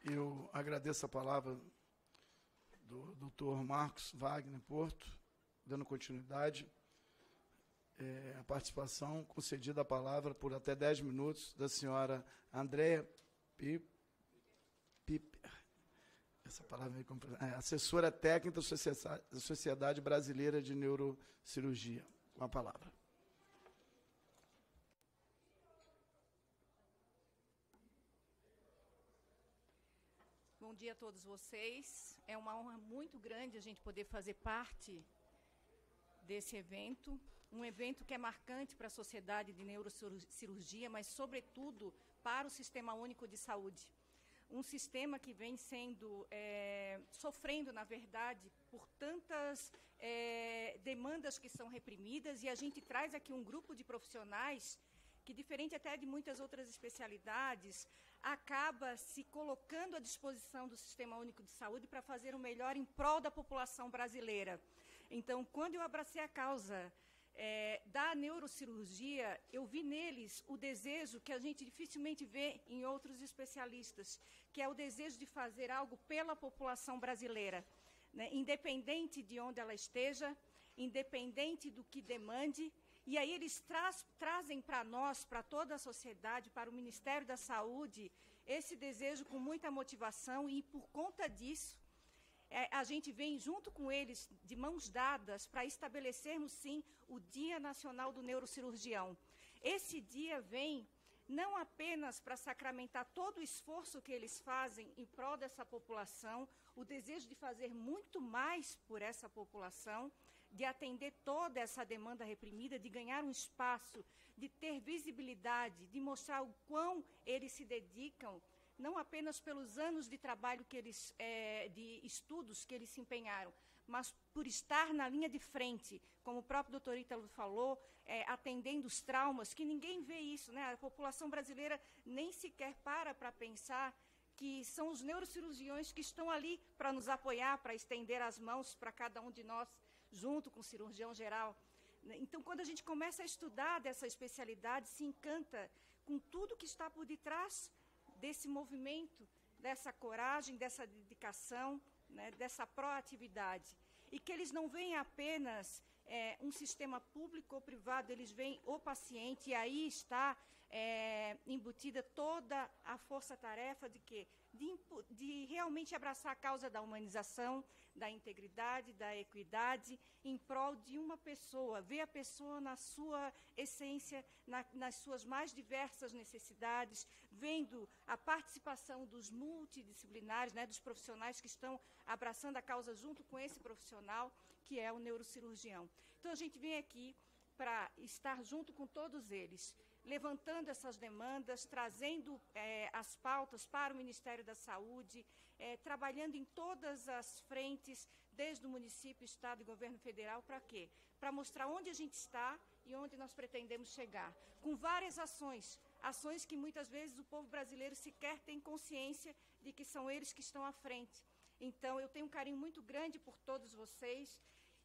Eu agradeço a palavra do doutor Marcos Wagner Porto, dando continuidade. A participação concedida a palavra por até 10 minutos da senhora Andréa Piper, essa palavra é assessora técnica da Sociedade Brasileira de Neurocirurgia. Com a palavra. Bom dia a todos vocês. É uma honra muito grande a gente poder fazer parte desse evento. Um evento que é marcante para a sociedade de neurocirurgia, mas, sobretudo, para o Sistema Único de Saúde. Um sistema que vem sofrendo, na verdade, por tantas demandas que são reprimidas, e a gente traz aqui um grupo de profissionais que, diferente até de muitas outras especialidades, acaba se colocando à disposição do Sistema Único de Saúde para fazer o melhor em prol da população brasileira. Então, quando eu abracei a causa da neurocirurgia, eu vi neles o desejo que a gente dificilmente vê em outros especialistas, que é o desejo de fazer algo pela população brasileira, né? Independente de onde ela esteja, independente do que demande. E aí eles trazem para nós, para toda a sociedade, para o Ministério da Saúde, esse desejo com muita motivação, e por conta disso, a gente vem junto com eles, de mãos dadas, para estabelecermos, sim, o Dia Nacional do Neurocirurgião. Esse dia vem não apenas para sacramentar todo o esforço que eles fazem em prol dessa população, o desejo de fazer muito mais por essa população, de atender toda essa demanda reprimida, de ganhar um espaço, de ter visibilidade, de mostrar o quão eles se dedicam, não apenas pelos anos de trabalho que eles, de estudos que eles se empenharam, mas por estar na linha de frente, como o próprio doutor Ítalo falou, atendendo os traumas, que ninguém vê isso, né? A população brasileira nem sequer para pensar que são os neurocirurgiões que estão ali para nos apoiar, para estender as mãos para cada um de nós, junto com o cirurgião geral. Então, quando a gente começa a estudar dessa especialidade, se encanta com tudo que está por detrás desse movimento, dessa coragem, dessa dedicação, né, dessa proatividade. E que eles não veem apenas um sistema público ou privado, eles veem o paciente, e aí está embutida toda a força-tarefa de quê? De realmente abraçar a causa da humanização, da integridade, da equidade, em prol de uma pessoa, ver a pessoa na sua essência, nas suas mais diversas necessidades, vendo a participação dos multidisciplinares, né, dos profissionais que estão abraçando a causa junto com esse profissional, que é o neurocirurgião. Então, a gente vem aqui para estar junto com todos eles, levantando essas demandas, trazendo as pautas para o Ministério da Saúde, trabalhando em todas as frentes, desde o município, estado e governo federal, para quê? Para mostrar onde a gente está e onde nós pretendemos chegar, com várias ações que muitas vezes o povo brasileiro sequer tem consciência de que são eles que estão à frente. Então, eu tenho um carinho muito grande por todos vocês,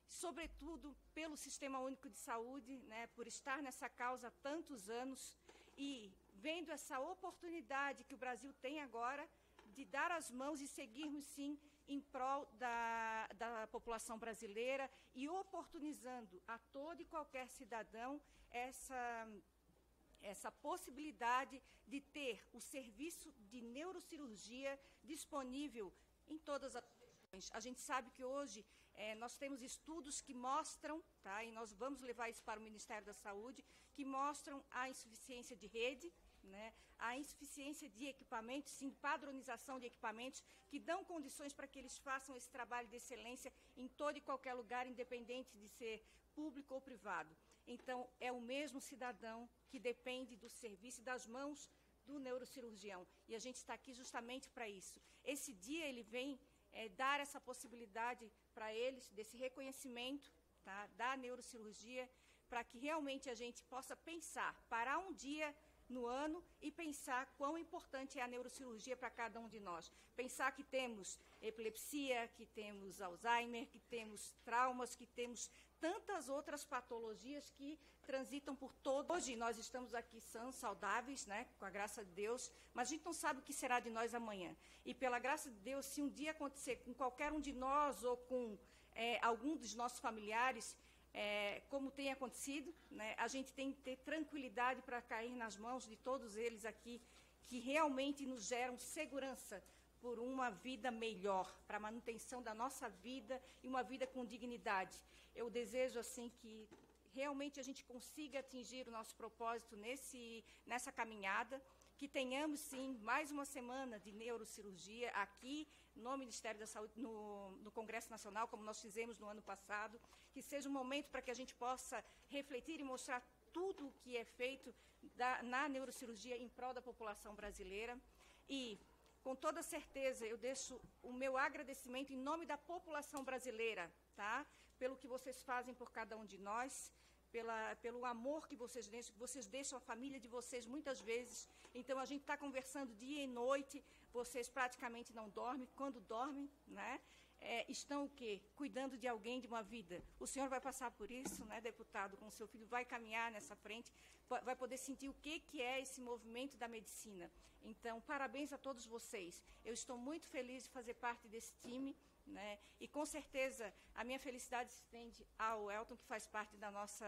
sobretudo pelo Sistema Único de Saúde, né, por estar nessa causa há tantos anos e vendo essa oportunidade que o Brasil tem agora de dar as mãos e seguirmos, sim, em prol da população brasileira e oportunizando a todo e qualquer cidadão essa possibilidade de ter o serviço de neurocirurgia disponível em todas as regiões. A gente sabe que hoje nós temos estudos que mostram, tá, e nós vamos levar isso para o Ministério da Saúde, que mostram a insuficiência de rede, né, a insuficiência de equipamentos, sim, padronização de equipamentos que dão condições para que eles façam esse trabalho de excelência em todo e qualquer lugar, independente de ser público ou privado. Então, é o mesmo cidadão que depende do serviço e das mãos do neurocirurgião. E a gente está aqui justamente para isso. Esse dia ele vem dar essa possibilidade para eles, desse reconhecimento, tá, da neurocirurgia, para que realmente a gente possa pensar, parar um dia no ano e pensar quão importante é a neurocirurgia para cada um de nós. Pensar que temos epilepsia, que temos Alzheimer, que temos traumas, que temos tantas outras patologias que transitam por todo. Hoje nós estamos aqui sãos, saudáveis, né, com a graça de Deus, mas a gente não sabe o que será de nós amanhã. E pela graça de Deus, se um dia acontecer com qualquer um de nós ou com algum dos nossos familiares, como tem acontecido, né, a gente tem que ter tranquilidade para cair nas mãos de todos eles aqui, que realmente nos geram segurança por uma vida melhor, para a manutenção da nossa vida e uma vida com dignidade. Eu desejo, assim, que realmente a gente consiga atingir o nosso propósito nessa caminhada, que tenhamos, sim, mais uma semana de neurocirurgia aqui no Ministério da Saúde, no Congresso Nacional, como nós fizemos no ano passado, que seja um momento para que a gente possa refletir e mostrar tudo o que é feito na neurocirurgia em prol da população brasileira. E, com toda certeza, eu deixo o meu agradecimento em nome da população brasileira, tá? Pelo que vocês fazem por cada um de nós, pelo amor que vocês deixam a família de vocês muitas vezes. Então, a gente está conversando dia e noite, vocês praticamente não dormem. Quando dormem, né, estão o quê? Cuidando de alguém, de uma vida. O senhor vai passar por isso, né, deputado, com o seu filho, vai caminhar nessa frente, vai poder sentir o que é esse movimento da medicina. Então, parabéns a todos vocês. Eu estou muito feliz de fazer parte desse time, né? E com certeza a minha felicidade se estende ao Elton, que faz parte da nossa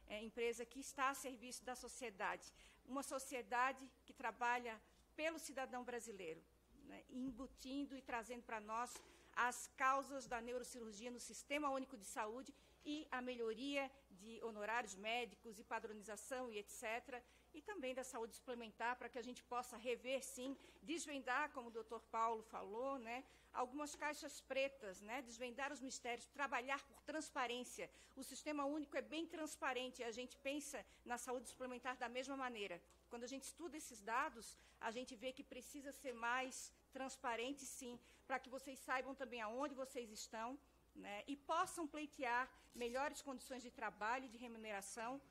empresa, que está a serviço da sociedade. Uma sociedade que trabalha pelo cidadão brasileiro, né? Embutindo e trazendo para nós as causas da neurocirurgia no Sistema Único de Saúde e a melhoria de honorários médicos e padronização e etc. e também da saúde suplementar, para que a gente possa rever, sim, desvendar, como o doutor Paulo falou, né, algumas caixas pretas, né, desvendar os mistérios, trabalhar por transparência. O Sistema Único é bem transparente e a gente pensa na saúde suplementar da mesma maneira. Quando a gente estuda esses dados, a gente vê que precisa ser mais transparente, sim, para que vocês saibam também aonde vocês estão, né, e possam pleitear melhores condições de trabalho e de remuneração,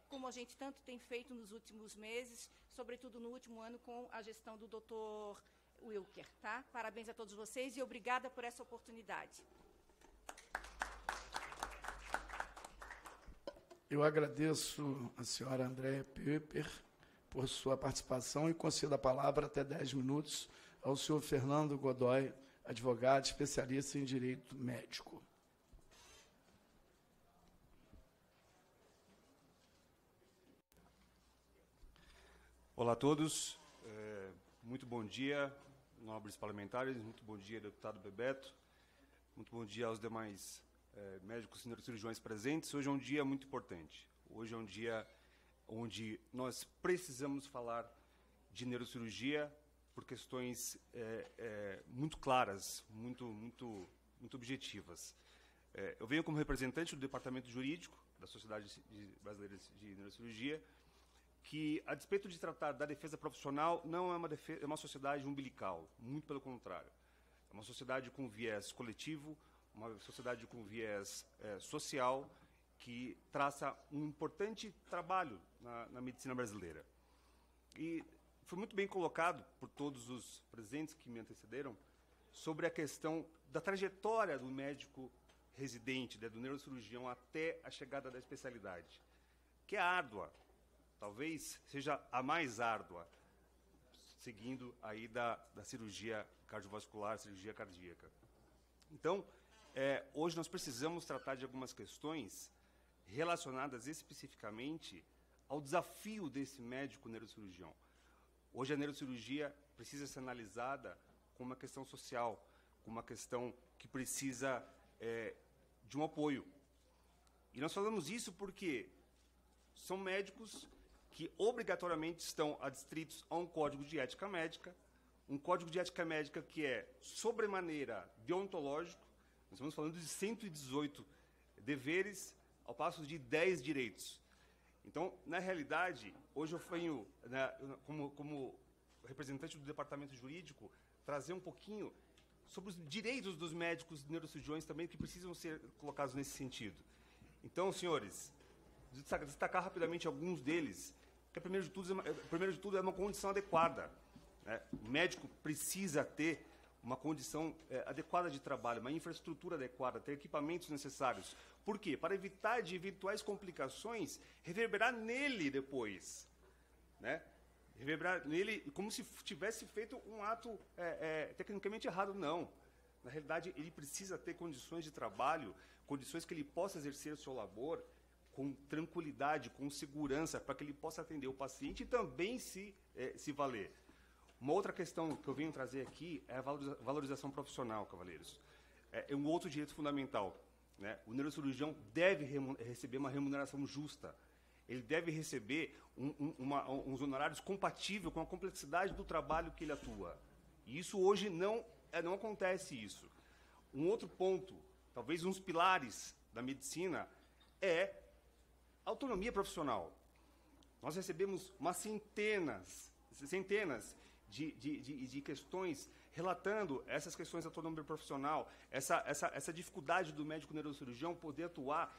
como a gente tanto tem feito nos últimos meses, sobretudo no último ano com a gestão do doutor Wilker. Tá? Parabéns a todos vocês e obrigada por essa oportunidade. Eu agradeço a senhora Andréa Pepper por sua participação e concedo a palavra até 10 minutos ao senhor Fernando Godoy, advogado especialista em direito médico. Olá a todos, muito bom dia, nobres parlamentares, muito bom dia, deputado Bebeto, muito bom dia aos demais médicos e neurocirurgiões presentes. Hoje é um dia muito importante, hoje é um dia onde nós precisamos falar de neurocirurgia por questões muito claras, muito objetivas. Eu venho como representante do Departamento Jurídico da Sociedade Brasileira de Neurocirurgia, que, a despeito de tratar da defesa profissional, não é uma sociedade umbilical, muito pelo contrário. É uma sociedade com viés coletivo, uma sociedade com viés social, que traça um importante trabalho na medicina brasileira. E foi muito bem colocado por todos os presentes que me antecederam sobre a questão da trajetória do médico residente, do neurocirurgião, até a chegada da especialidade, que é árdua. Talvez seja a mais árdua, seguindo aí da cirurgia cardiovascular, cirurgia cardíaca. Então, hoje nós precisamos tratar de algumas questões relacionadas especificamente ao desafio desse médico neurocirurgião. Hoje a neurocirurgia precisa ser analisada como uma questão social, como uma questão que precisa de um apoio. E nós falamos isso porque são médicos que obrigatoriamente estão adstritos a um código de ética médica, um código de ética médica que é sobremaneira deontológico. Nós estamos falando de 118 deveres, ao passo de 10 direitos. Então, na realidade, hoje eu venho, como representante do Departamento Jurídico, trazer um pouquinho sobre os direitos dos médicos neurocirurgiões também, que precisam ser colocados nesse sentido. Então, senhores, destacar rapidamente alguns deles, que primeiro de tudo é uma condição adequada, né? O médico precisa ter uma condição adequada de trabalho, uma infraestrutura adequada, ter equipamentos necessários. Por quê? Para evitar de eventuais complicações reverberar nele depois, né? Reverberar nele como se tivesse feito um ato tecnicamente errado. Não. Na realidade, ele precisa ter condições de trabalho, condições que ele possa exercer o seu labor com tranquilidade, com segurança, para que ele possa atender o paciente e também se valer. Uma outra questão que eu venho trazer aqui é a valorização profissional, cavalheiros. É um outro direito fundamental, né? O neurocirurgião deve receber uma remuneração justa. Ele deve receber uns honorários compatíveis com a complexidade do trabalho que ele atua. E isso hoje não acontece isso. Um outro ponto, talvez um dos pilares da medicina, é a autonomia profissional. Nós recebemos centenas de questões relatando essas questões da autonomia profissional, essa dificuldade do médico neurocirurgião poder atuar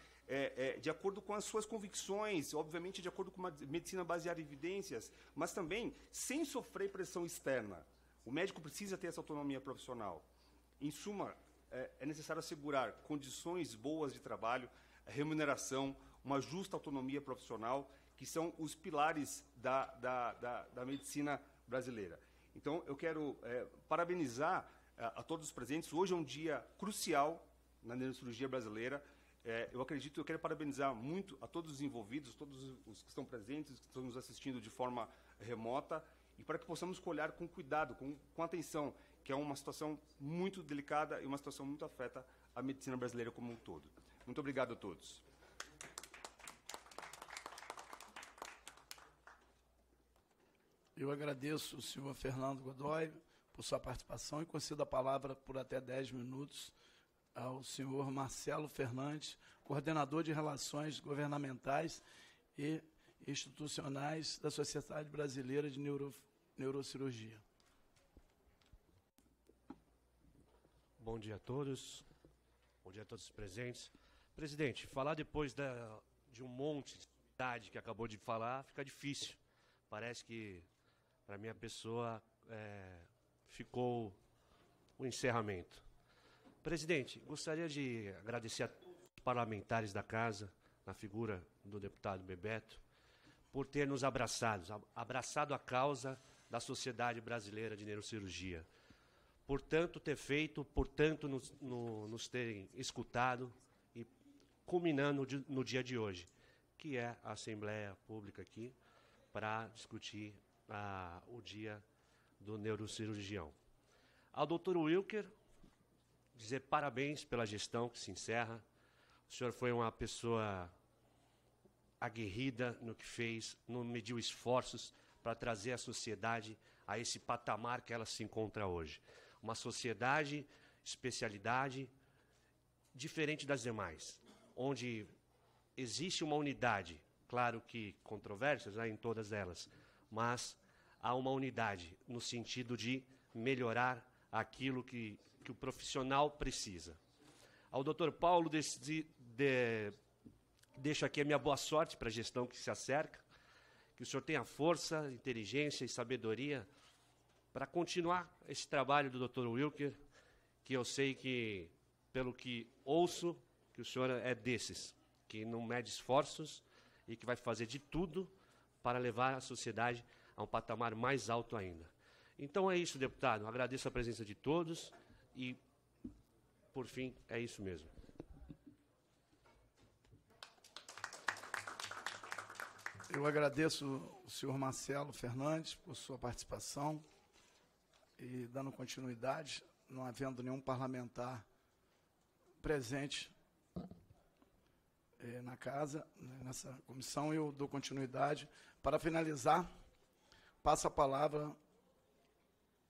de acordo com as suas convicções, obviamente de acordo com uma medicina baseada em evidências, mas também sem sofrer pressão externa. O médico precisa ter essa autonomia profissional. Em suma, é necessário assegurar condições boas de trabalho, remuneração, uma justa autonomia profissional, que são os pilares da medicina brasileira. Então, eu quero parabenizar a todos os presentes. Hoje é um dia crucial na neurocirurgia brasileira. Eu quero parabenizar muito a todos os envolvidos, todos os que estão presentes, que estão nos assistindo de forma remota, e para que possamos olhar com cuidado, com atenção, que é uma situação muito delicada e uma situação muito afeta a medicina brasileira como um todo. Muito obrigado a todos. Eu agradeço o senhor Fernando Godoy por sua participação e concedo a palavra por até 10 minutos ao senhor Marcelo Fernandes, coordenador de Relações Governamentais e Institucionais da Sociedade Brasileira de Neurocirurgia. Bom dia a todos. Bom dia a todos os presentes. Presidente, falar depois de um monte de idade que acabou de falar fica difícil. Parece que, para minha pessoa, ficou o encerramento. Presidente, gostaria de agradecer a todos os parlamentares da casa, na figura do deputado Bebeto, por ter nos abraçado a causa da Sociedade Brasileira de Neurocirurgia. Por tanto ter feito, por tanto nos terem escutado e culminando no dia de hoje, que é a Assembleia Pública aqui, para discutir o dia do neurocirurgião. Ao doutor Wilker, dizer parabéns pela gestão que se encerra. O senhor foi uma pessoa aguerrida no que fez, não mediu esforços para trazer a sociedade a esse patamar que ela se encontra hoje. Uma sociedade, especialidade, diferente das demais, onde existe uma unidade, claro que controvérsias em todas elas, mas há uma unidade no sentido de melhorar aquilo que o profissional precisa. Ao doutor Paulo, deixo aqui a minha boa sorte para a gestão que se acerca, que o senhor tenha força, inteligência e sabedoria para continuar esse trabalho do Dr. Wilker, que eu sei que, pelo que ouço, que o senhor é desses, que não mede esforços e que vai fazer de tudo para levar a sociedade a um patamar mais alto ainda. Então é isso, deputado. Agradeço a presença de todos e, por fim, é isso mesmo. Eu agradeço o senhor Marcelo Fernandes por sua participação e, dando continuidade, não havendo nenhum parlamentar presente na casa, nessa comissão, eu dou continuidade. Para finalizar, passo a palavra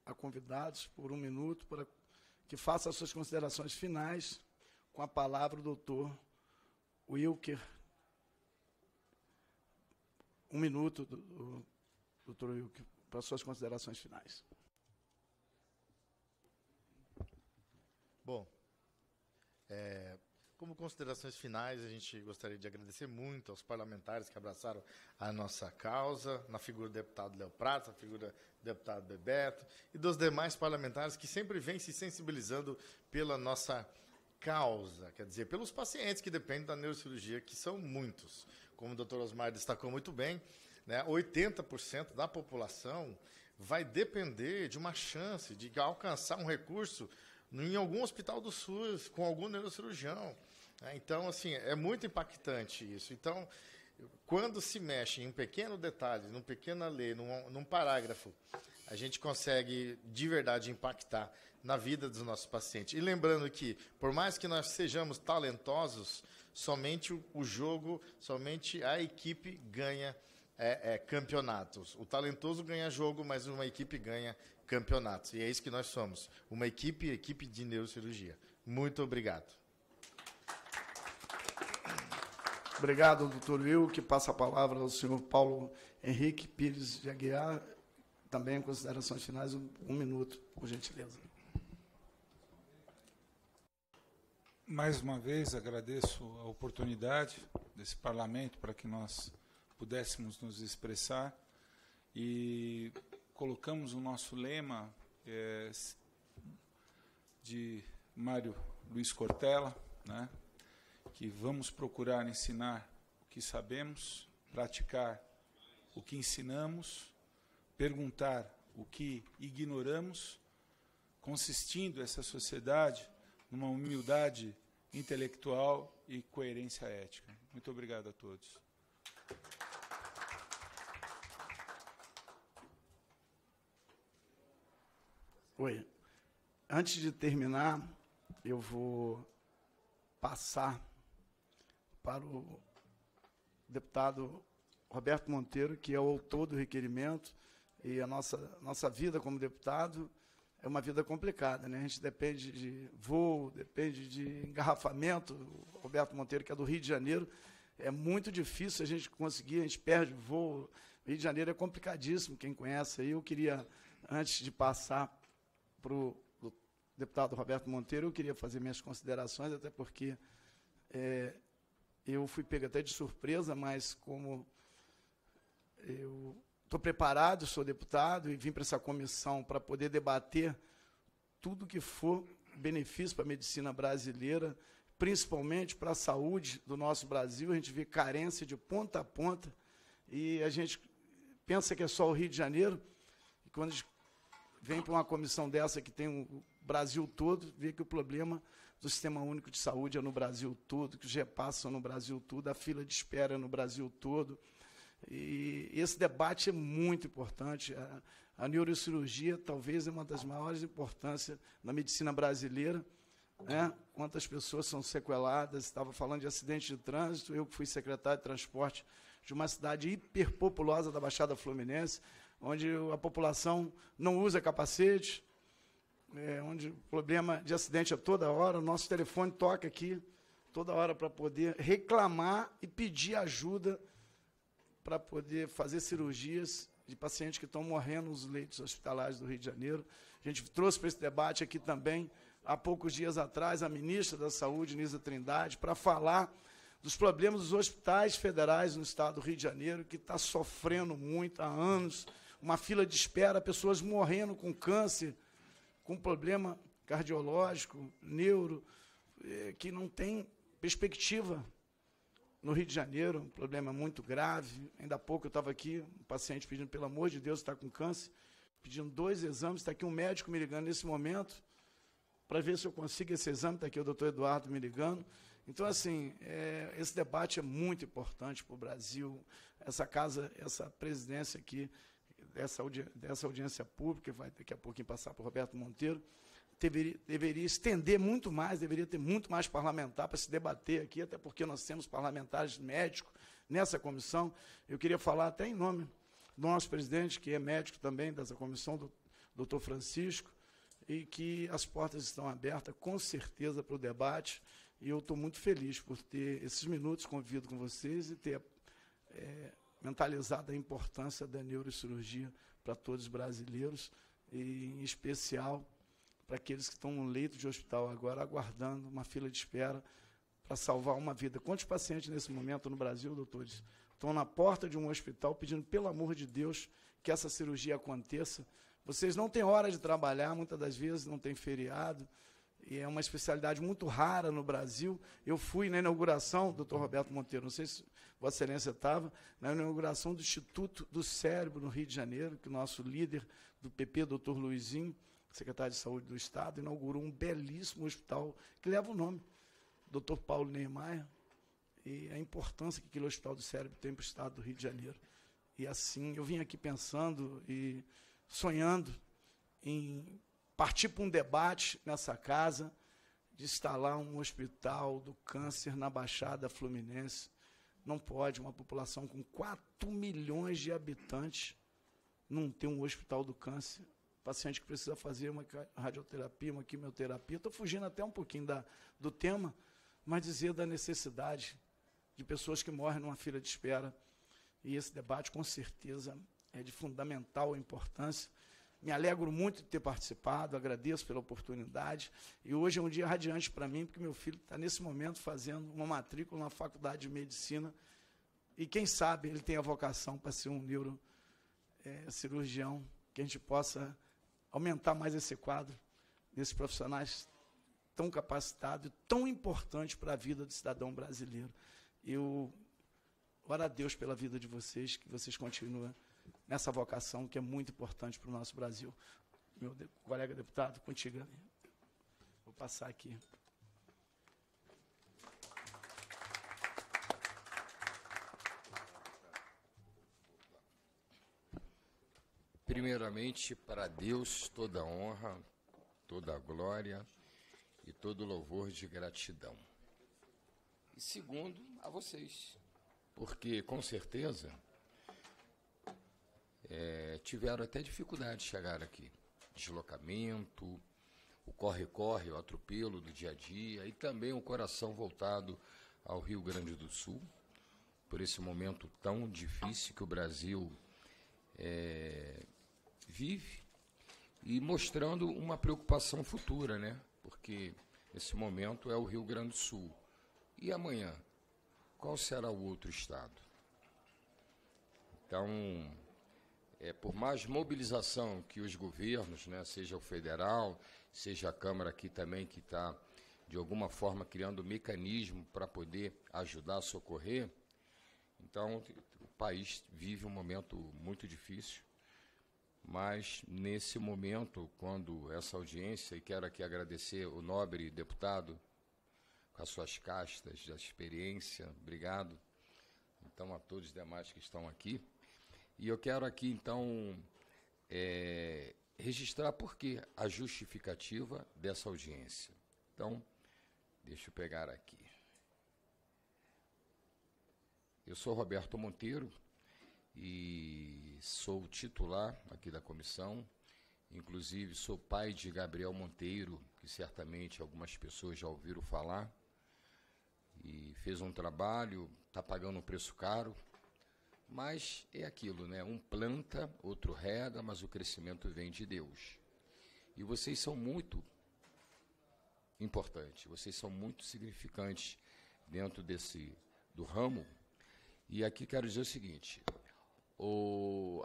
a convidados por 1 minuto para que faça as suas considerações finais. Com a palavra o doutor Wilker. 1 minuto, doutor Wilker, para as suas considerações finais. Bom, como considerações finais, a gente gostaria de agradecer muito aos parlamentares que abraçaram a nossa causa, na figura do deputado Léo Prats, na figura do deputado Bebeto, e dos demais parlamentares que sempre vêm se sensibilizando pela nossa causa, quer dizer, pelos pacientes que dependem da neurocirurgia, que são muitos. Como o doutor Osmar destacou muito bem, né, 80% da população vai depender de uma chance de alcançar um recurso em algum hospital do SUS, com algum neurocirurgião. Então, assim, é muito impactante isso. Então, quando se mexe em um pequeno detalhe, numa pequena lei, num parágrafo, a gente consegue, de verdade, impactar na vida dos nossos pacientes. E lembrando que, por mais que nós sejamos talentosos, somente o jogo, somente a equipe ganha campeonatos. O talentoso ganha jogo, mas uma equipe ganha campeonatos. E é isso que nós somos, uma equipe de neurocirurgia. Muito obrigado. Obrigado, doutor Will, que passa a palavra ao senhor Paulo Henrique Pires de Aguiar. Também em considerações finais, 1 minuto, por gentileza. Mais uma vez, agradeço a oportunidade desse parlamento para que nós pudéssemos nos expressar e colocamos o nosso lema de Mário Luiz Cortella, né, que vamos procurar ensinar o que sabemos, praticar o que ensinamos, perguntar o que ignoramos, consistindo essa sociedade numa humildade intelectual e coerência ética. Muito obrigado a todos. Oi. Antes de terminar, eu vou passar para o deputado Roberto Monteiro, que é o autor do requerimento, E a nossa vida como deputado é uma vida complicada, né? A gente depende de voo, depende de engarrafamento. O Roberto Monteiro, que é do Rio de Janeiro, é muito difícil a gente conseguir, a gente perde voo. O Rio de Janeiro é complicadíssimo, quem conhece aí. Eu queria, antes de passar para o deputado Roberto Monteiro, eu queria fazer minhas considerações, até porque eu fui pego até de surpresa, mas como eu estou preparado, sou deputado e vim para essa comissão para poder debater tudo que for benefício para a medicina brasileira, principalmente para a saúde do nosso Brasil. A gente vê carência de ponta a ponta e a gente pensa que é só o Rio de Janeiro, e quando a gente vem para uma comissão dessa que tem o Brasil todo, vê que o problema do Sistema Único de Saúde é no Brasil todo, que os repassos são no Brasil todo, a fila de espera é no Brasil todo. E esse debate é muito importante. A neurocirurgia talvez é uma das maiores importâncias na medicina brasileira, né? Quantas pessoas são sequeladas, estava falando de acidente de trânsito, eu que fui secretário de transporte de uma cidade hiperpopulosa da Baixada Fluminense, onde a população não usa capacete, onde o problema de acidente é toda hora, o nosso telefone toca aqui toda hora para poder reclamar e pedir ajuda para poder fazer cirurgias de pacientes que estão morrendo nos leitos hospitalares do Rio de Janeiro. A gente trouxe para esse debate aqui também, há poucos dias atrás, a ministra da Saúde, Nízia Trindade, para falar dos problemas dos hospitais federais no estado do Rio de Janeiro, que está sofrendo muito há anos, uma fila de espera, pessoas morrendo com câncer, com problema cardiológico, neuro, que não tem perspectiva no Rio de Janeiro, um problema muito grave. Ainda há pouco eu estava aqui, um paciente pedindo, pelo amor de Deus, está com câncer, pedindo 2 exames, está aqui um médico me ligando nesse momento, para ver se eu consigo esse exame, está aqui o doutor Eduardo me ligando. Então, assim, esse debate é muito importante para o Brasil, essa casa, essa presidência aqui, dessa audiência pública, vai daqui a pouquinho passar para o Roberto Monteiro, deveria estender muito mais, deveria ter muito mais parlamentar para se debater aqui, até porque nós temos parlamentares médicos nessa comissão. Eu queria falar até em nome do nosso presidente, que é médico também dessa comissão, do doutor Francisco, e que as portas estão abertas, com certeza, para o debate, e eu estou muito feliz por ter esses minutos convivido com vocês e ter mentalizado a importância da neurocirurgia para todos os brasileiros, e em especial para aqueles que estão no leito de hospital agora, aguardando uma fila de espera para salvar uma vida. Quantos pacientes nesse momento no Brasil, doutores, estão na porta de um hospital pedindo, pelo amor de Deus, que essa cirurgia aconteça? Vocês não têm hora de trabalhar, muitas das vezes não tem feriado, e é uma especialidade muito rara no Brasil. Eu fui na inauguração, doutor Roberto Monteiro, não sei se Vossa Excelência estava, na inauguração do Instituto do Cérebro no Rio de Janeiro, que o nosso líder do PP, doutor Luizinho, secretário de Saúde do Estado, inaugurou um belíssimo hospital que leva o nome do Dr. Paulo Niemeyer, e a importância que aquele Hospital do Cérebro tem para o Estado do Rio de Janeiro. E assim, eu vim aqui pensando e sonhando em partir para um debate nessa casa, de instalar um hospital do câncer na Baixada Fluminense. Não pode uma população com 4 milhões de habitantes não ter um hospital do câncer. Paciente que precisa fazer uma radioterapia, uma quimioterapia. Estou fugindo até um pouquinho do tema, mas dizer da necessidade de pessoas que morrem numa fila de espera. E esse debate, com certeza, é de fundamental importância. Me alegro muito de ter participado, agradeço pela oportunidade. E hoje é um dia radiante para mim, porque meu filho está, nesse momento, fazendo uma matrícula na Faculdade de Medicina. E, quem sabe, ele tem a vocação para ser um neurocirurgião, que a gente possa aumentar mais esse quadro desses profissionais tão capacitados e tão importantes para a vida do cidadão brasileiro. Eu oro a Deus pela vida de vocês, que vocês continuem nessa vocação que é muito importante para o nosso Brasil. Meu colega deputado, contigo. Vou passar aqui. Primeiramente, para Deus, toda honra, toda glória e todo louvor de gratidão. E segundo, a vocês, porque, com certeza, tiveram até dificuldade de chegar aqui. Deslocamento, o corre-corre, o atropelo do dia a dia, e também o coração voltado ao Rio Grande do Sul, por esse momento tão difícil que o Brasil vive, e mostrando uma preocupação futura, né? Porque nesse momento é o Rio Grande do Sul. E amanhã, qual será o outro estado? Então, por mais mobilização que os governos, né, seja o federal, seja a Câmara aqui também, que está, de alguma forma, criando mecanismo para poder ajudar a socorrer, então o país vive um momento muito difícil, mas nesse momento, quando essa audiência, e quero aqui agradecer o nobre deputado, com as suas castas, da experiência, obrigado, então a todos os demais que estão aqui. E eu quero aqui, então, registrar por que a justificativa dessa audiência. Então, deixa eu pegar aqui. Eu sou Roberto Monteiro e sou titular aqui da comissão. Inclusive, sou pai de Gabriel Monteiro, que certamente algumas pessoas já ouviram falar. E fez um trabalho, está pagando um preço caro. Mas é aquilo, né? Um planta, outro rega, mas o crescimento vem de Deus. E vocês são muito importantes, vocês são muito significantes dentro do ramo. E aqui quero dizer o seguinte,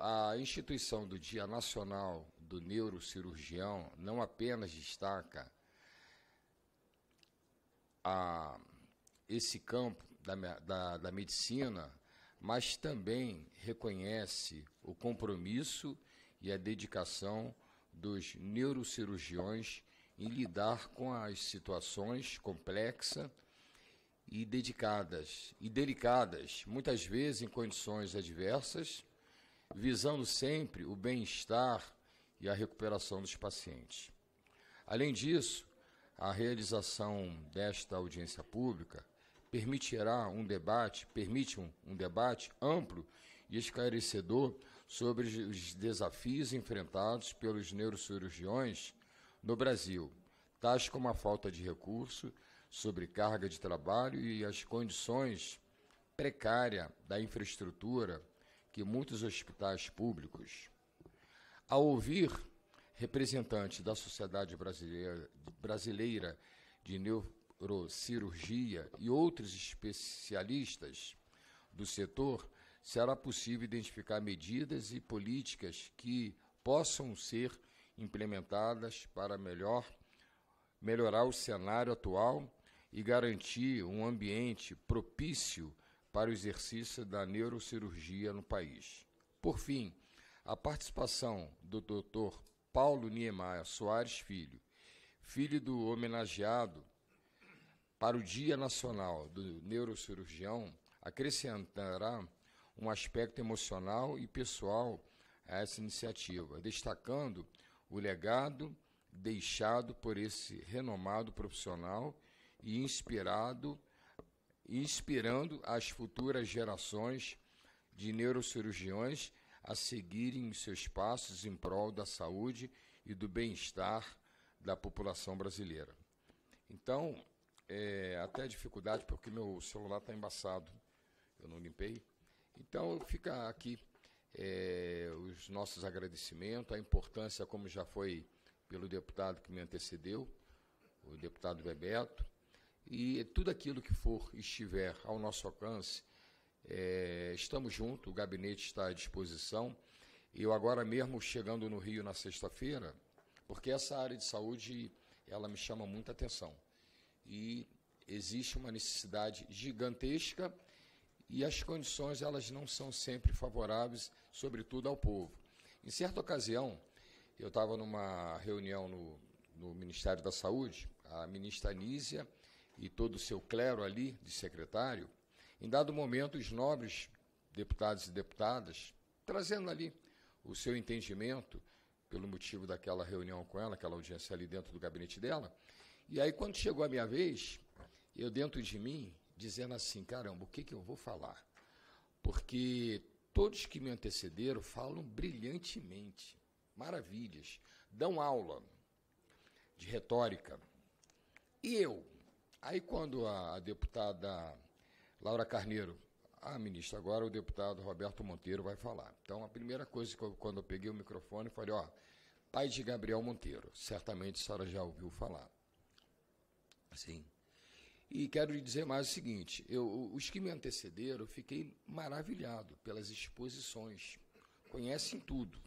a instituição do Dia Nacional do Neurocirurgião não apenas destaca esse campo da medicina, mas também reconhece o compromisso e a dedicação dos neurocirurgiões em lidar com as situações complexas e delicadas, muitas vezes em condições adversas, visando sempre o bem-estar e a recuperação dos pacientes. Além disso, a realização desta audiência pública permite um debate amplo e esclarecedor sobre os desafios enfrentados pelos neurocirurgiões no Brasil, tais como a falta de recurso, sobrecarga de trabalho e as condições precárias da infraestrutura que muitos hospitais públicos. Ao ouvir representantes da Sociedade Brasileira de Neurocirurgia e outros especialistas do setor, será possível identificar medidas e políticas que possam ser implementadas para melhorar o cenário atual e garantir um ambiente propício para o exercício da neurocirurgia no país. Por fim, a participação do Dr. Paulo Niemeyer Soares filho do homenageado para o Dia Nacional do Neurocirurgião, acrescentará um aspecto emocional e pessoal a essa iniciativa, destacando o legado deixado por esse renomado profissional e inspirando as futuras gerações de neurocirurgiões a seguirem os seus passos em prol da saúde e do bem-estar da população brasileira. Então, até dificuldade, porque meu celular está embaçado, eu não limpei. Então, fica aqui os nossos agradecimentos, a importância, como já foi pelo deputado que me antecedeu, o deputado Bebeto, e tudo aquilo que estiver ao nosso alcance, estamos juntos, o gabinete está à disposição. Eu agora mesmo, chegando no Rio na sexta-feira, porque essa área de saúde, ela me chama muita atenção. E existe uma necessidade gigantesca e as condições, elas não são sempre favoráveis, sobretudo ao povo. Em certa ocasião, eu estava numa reunião no Ministério da Saúde, a ministra Anísia e todo o seu clero ali, de secretário. Em dado momento, os nobres deputados e deputadas, trazendo ali o seu entendimento, pelo motivo daquela reunião com ela, aquela audiência ali dentro do gabinete dela. E aí, quando chegou a minha vez, eu dentro de mim, dizendo assim, caramba, o que eu vou falar? Porque todos que me antecederam falam brilhantemente, maravilhas, dão aula de retórica. E eu? Aí quando a deputada Laura Carneiro, ministra, agora o deputado Roberto Monteiro vai falar. Então, a primeira coisa que quando eu peguei o microfone, eu falei, pai de Gabriel Monteiro, certamente a senhora já ouviu falar. Sim. E quero lhe dizer mais o seguinte, os que me antecederam, eu fiquei maravilhado pelas exposições, conhecem tudo.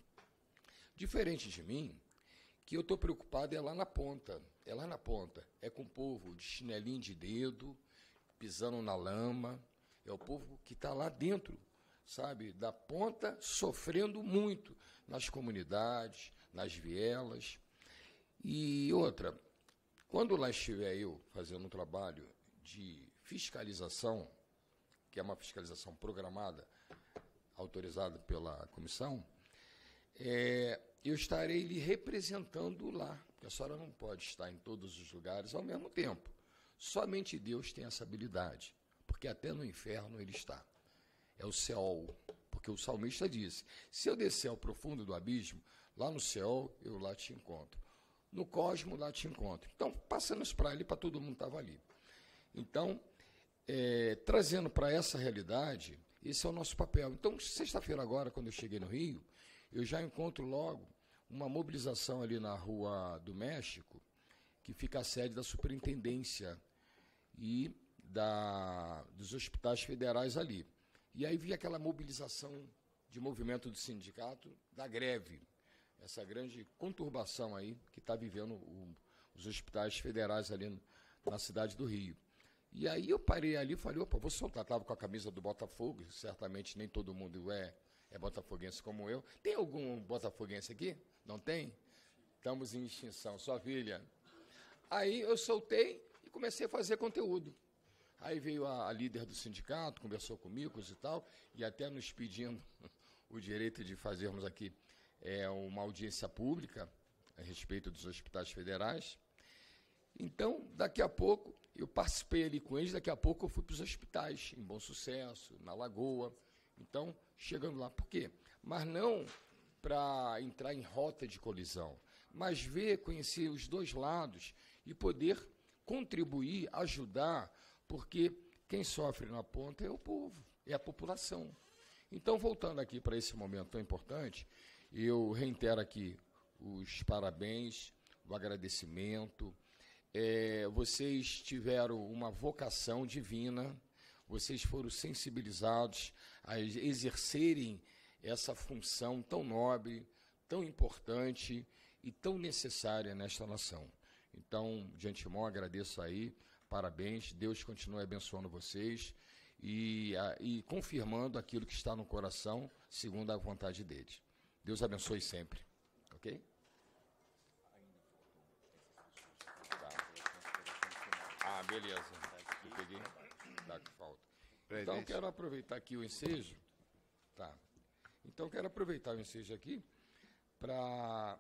Diferente de mim, que eu estou preocupado é lá na ponta, é com o povo de chinelinho de dedo, pisando na lama, é o povo que está lá dentro, sabe, da ponta, sofrendo muito nas comunidades, nas vielas. E outra, quando lá estiver eu fazendo um trabalho de fiscalização, que é uma fiscalização programada, autorizada pela comissão, eu estarei lhe representando lá, porque a senhora não pode estar em todos os lugares ao mesmo tempo. Somente Deus tem essa habilidade, porque até no inferno ele está. É o Seol, porque o salmista disse, se eu descer ao profundo do abismo, lá no Seol, eu lá te encontro. No cosmo, lá te encontro. Então, passando isso para ali, para todo mundo estava ali. Então, trazendo para essa realidade, esse é o nosso papel. Então, sexta-feira agora, quando eu cheguei no Rio, eu já encontro logo uma mobilização ali na Rua do México, que fica a sede da superintendência e dos hospitais federais ali. E aí vi aquela mobilização de movimento do sindicato, da greve, essa grande conturbação aí que está vivendo os hospitais federais ali na cidade do Rio. E aí eu parei ali e falei, opa, vou soltar. Estava com a camisa do Botafogo, certamente nem todo mundo é botafoguense como eu. Tem algum botafoguense aqui? Não tem? Estamos em extinção, sua filha. Aí eu soltei e comecei a fazer conteúdo. Aí veio a líder do sindicato, conversou comigo e tal, e até nos pedindo o direito de fazermos aqui uma audiência pública a respeito dos hospitais federais. Então, daqui a pouco, eu participei ali com eles, daqui a pouco eu fui para os hospitais, em Bom Sucesso, na Lagoa. Então, chegando lá, por quê? Mas não para entrar em rota de colisão, mas ver, conhecer os dois lados e poder contribuir, ajudar, porque quem sofre na ponta é o povo, é a população. Então, voltando aqui para esse momento tão importante, eu reitero aqui os parabéns, o agradecimento. Vocês tiveram uma vocação divina, vocês foram sensibilizados a exercerem essa função tão nobre, tão importante e tão necessária nesta nação. Então, de antemão, agradeço aí, parabéns, Deus continue abençoando vocês e confirmando aquilo que está no coração, segundo a vontade deles. Deus abençoe sempre, ok? Beleza. Eu peguei. Dá que falta. Então, quero aproveitar aqui o ensejo. Tá. Então, quero aproveitar o ensejo aqui para...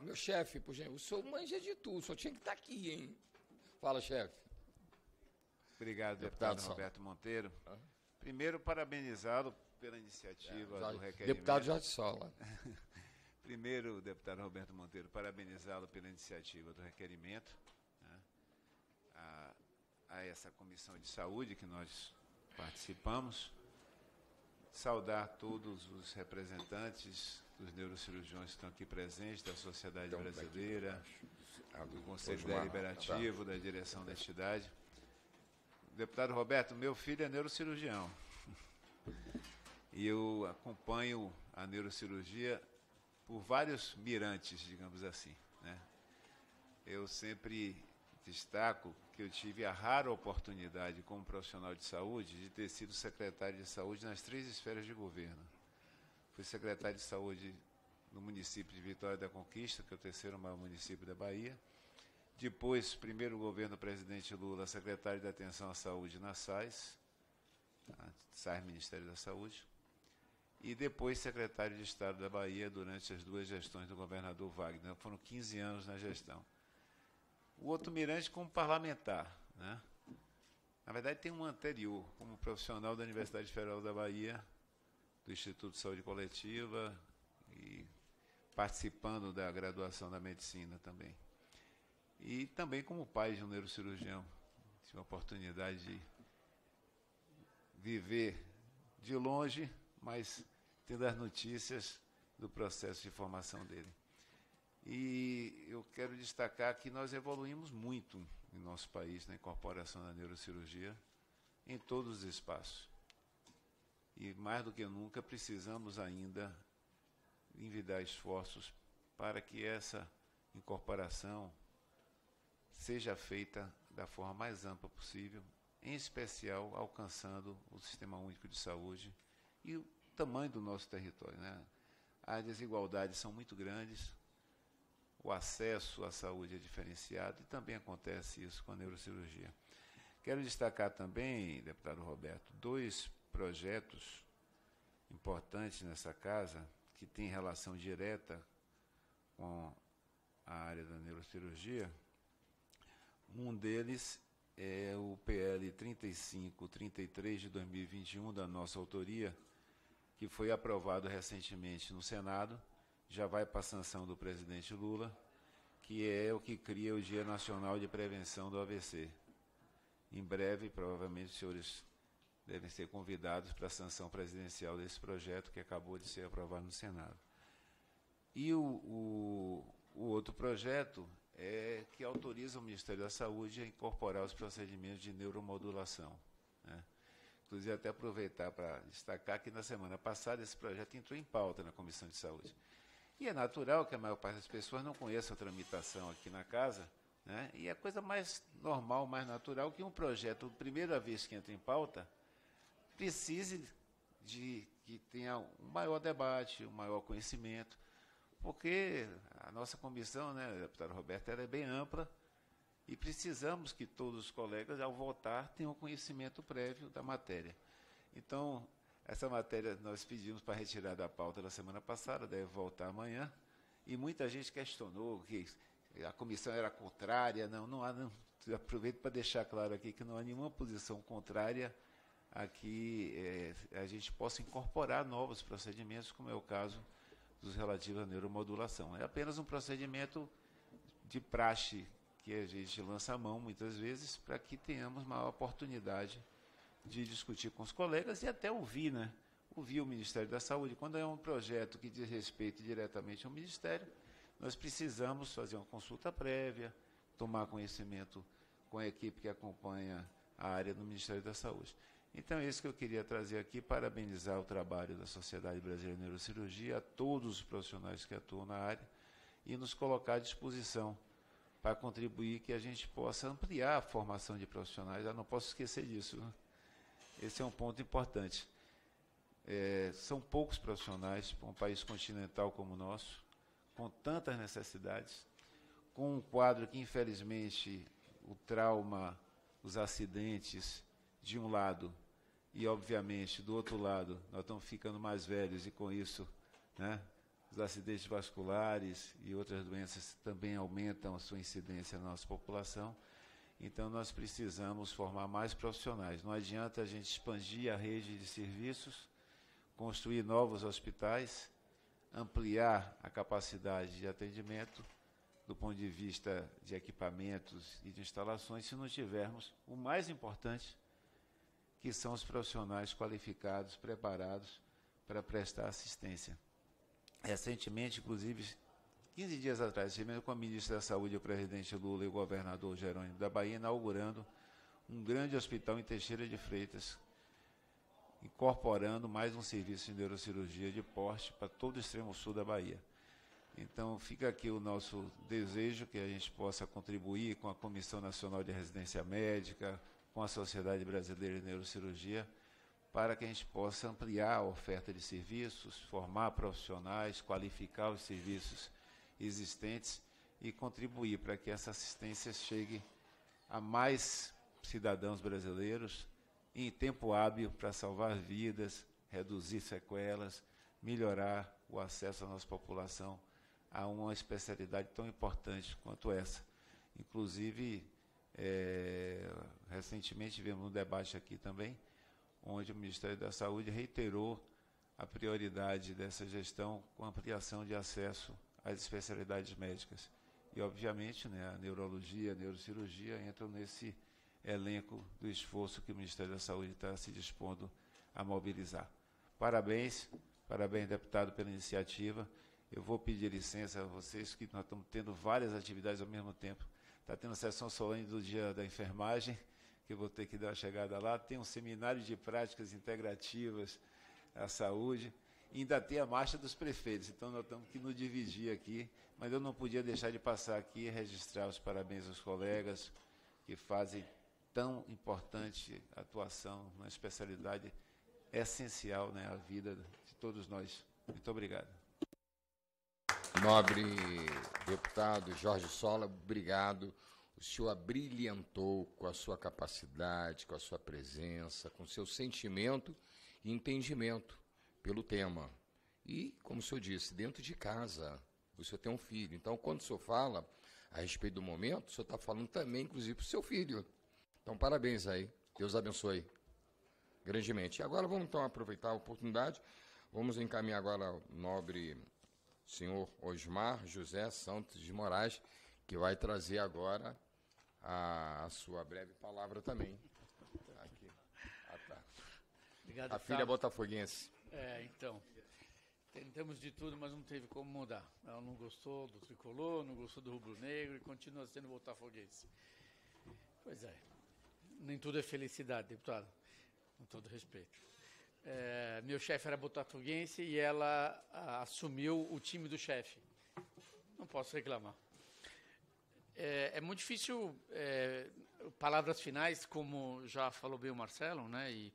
meu chefe, por exemplo, o senhor manja de tudo, o senhor tinha que estar aqui, hein? Fala, chefe. Obrigado, deputado Roberto Monteiro. Primeiro, parabenizá-lo pela iniciativa do requerimento. Deputado Jorge Sola. Primeiro, deputado Roberto Monteiro, parabenizá-lo pela iniciativa do requerimento, né, a essa comissão de saúde que nós participamos. Saudar todos os representantes dos neurocirurgiões que estão aqui presentes, da Sociedade Brasileira, do Conselho Deliberativo, da direção da entidade. Deputado Roberto, meu filho é neurocirurgião. E eu acompanho a neurocirurgia por vários mirantes, digamos assim, né? Eu sempre destaco que eu tive a rara oportunidade, como profissional de saúde, de ter sido secretário de saúde nas 3 esferas de governo. Fui secretário de saúde no município de Vitória da Conquista, que é o 3º maior município da Bahia. Depois, primeiro governo presidente Lula, secretário de Atenção à Saúde na SAIS, SAIS Ministério da Saúde. E depois secretário de Estado da Bahia durante as 2 gestões do governador Wagner. Foram 15 anos na gestão. O outro mirante como parlamentar, né? Na verdade, tem um anterior, como profissional da Universidade Federal da Bahia, do Instituto de Saúde Coletiva, e participando da graduação da medicina também. E também como pai de um neurocirurgião. Tive a oportunidade de viver de longe, mas tendo as notícias do processo de formação dele. E eu quero destacar que nós evoluímos muito em nosso país na incorporação da neurocirurgia em todos os espaços. E mais do que nunca precisamos ainda envidar esforços para que essa incorporação seja feita da forma mais ampla possível, em especial alcançando o Sistema Único de Saúde e o tamanho do nosso território, né? As desigualdades são muito grandes, o acesso à saúde é diferenciado e também acontece isso com a neurocirurgia. Quero destacar também, deputado Roberto, 2 projetos importantes nessa casa que têm relação direta com a área da neurocirurgia. Um deles é o PL 3533 de 2021, da nossa autoria, que foi aprovado recentemente no Senado, já vai para a sanção do presidente Lula, que é o que cria o Dia Nacional de Prevenção do AVC. Em breve, provavelmente, os senhores devem ser convidados para a sanção presidencial desse projeto, que acabou de ser aprovado no Senado. E o outro projeto é que autoriza o Ministério da Saúde a incorporar os procedimentos de neuromodulação, né? Inclusive, até aproveitar para destacar que na semana passada esse projeto entrou em pauta na Comissão de Saúde. E é natural que a maior parte das pessoas não conheça a tramitação aqui na casa, né? E é a coisa mais normal, mais natural que um projeto, primeira vez que entra em pauta, precise de que tenha um maior debate, um maior conhecimento, porque a nossa comissão, né, deputado Roberto, ela é bem ampla e precisamos que todos os colegas, ao votar, tenham conhecimento prévio da matéria. Então, essa matéria nós pedimos para retirar da pauta da semana passada, deve voltar amanhã, e muita gente questionou que a comissão era contrária. Não há, não. Aproveito para deixar claro aqui que não há nenhuma posição contrária a que a gente possa incorporar novos procedimentos, como é o caso dos relativos à neuromodulação. É apenas um procedimento de praxe que a gente lança a mão, muitas vezes, para que tenhamos maior oportunidade de discutir com os colegas e até ouvir, né? Ouvir o Ministério da Saúde. Quando é um projeto que diz respeito diretamente ao Ministério, nós precisamos fazer uma consulta prévia, tomar conhecimento com a equipe que acompanha a área do Ministério da Saúde. Então, é isso que eu queria trazer aqui, parabenizar o trabalho da Sociedade Brasileira de Neurocirurgia, a todos os profissionais que atuam na área, e nos colocar à disposição para contribuir que a gente possa ampliar a formação de profissionais. Eu não posso esquecer disso, né? Esse é um ponto importante. São poucos profissionais para um país continental como o nosso, com tantas necessidades, com um quadro que, infelizmente, o trauma, os acidentes, de um lado, e, obviamente, do outro lado, nós estamos ficando mais velhos e, com isso, né, os acidentes vasculares e outras doenças também aumentam a sua incidência na nossa população. Então, nós precisamos formar mais profissionais. Não adianta a gente expandir a rede de serviços, construir novos hospitais, ampliar a capacidade de atendimento do ponto de vista de equipamentos e de instalações, se não tivermos o mais importante, que são os profissionais qualificados, preparados para prestar assistência. Recentemente, inclusive, 15 dias atrás, estive com a ministra da Saúde, o presidente Lula e o governador Jerônimo da Bahia, inaugurando um grande hospital em Teixeira de Freitas, incorporando mais um serviço de neurocirurgia de porte para todo o extremo sul da Bahia. Então, fica aqui o nosso desejo que a gente possa contribuir com a Comissão Nacional de Residência Médica, com a Sociedade Brasileira de Neurocirurgia, para que a gente possa ampliar a oferta de serviços, formar profissionais, qualificar os serviços existentes e contribuir para que essa assistência chegue a mais cidadãos brasileiros em tempo hábil para salvar vidas, reduzir sequelas, melhorar o acesso da nossa população a uma especialidade tão importante quanto essa. Inclusive, Recentemente tivemos um debate aqui também, onde o Ministério da Saúde reiterou a prioridade dessa gestão com ampliação de acesso às especialidades médicas. E, obviamente, né, a neurologia, a neurocirurgia entram nesse elenco do esforço que o Ministério da Saúde está se dispondo a mobilizar. Parabéns, deputado, pela iniciativa. Eu vou pedir licença a vocês, que nós estamos tendo várias atividades ao mesmo tempo. Está tendo a sessão solene do Dia da Enfermagem, que eu vou ter que dar uma chegada lá. Tem um seminário de práticas integrativas à saúde. E ainda tem a marcha dos prefeitos, então nós temos que nos dividir aqui. Mas eu não podia deixar de passar aqui e registrar os parabéns aos colegas que fazem tão importante atuação na especialidade essencial, né, à vida de todos nós. Muito obrigado. Nobre deputado Jorge Sola, obrigado. O senhor abrilhantou com a sua capacidade, com a sua presença, com o seu sentimento e entendimento pelo tema. E, como o senhor disse, dentro de casa, o senhor tem um filho. Então, quando o senhor fala a respeito do momento, o senhor está falando também, inclusive, para o seu filho. Então, parabéns aí. Deus abençoe grandemente. E agora vamos, então, aproveitar a oportunidade. Vamos encaminhar agora o nobre senhor Osmar José Santos de Moraes, que vai trazer agora a sua breve palavra também. Aqui. Ah, tá. Obrigado, a filha botafoguense. Então, tentamos de tudo, mas não teve como mudar. Ela não gostou do tricolor, não gostou do rubro-negro e continua sendo botafoguense. Pois é, nem tudo é felicidade, deputado, com todo respeito. Meu chefe era botafoguense e ela assumiu o time do chefe. Não posso reclamar. É muito difícil, palavras finais, como já falou bem o Marcelo, né, e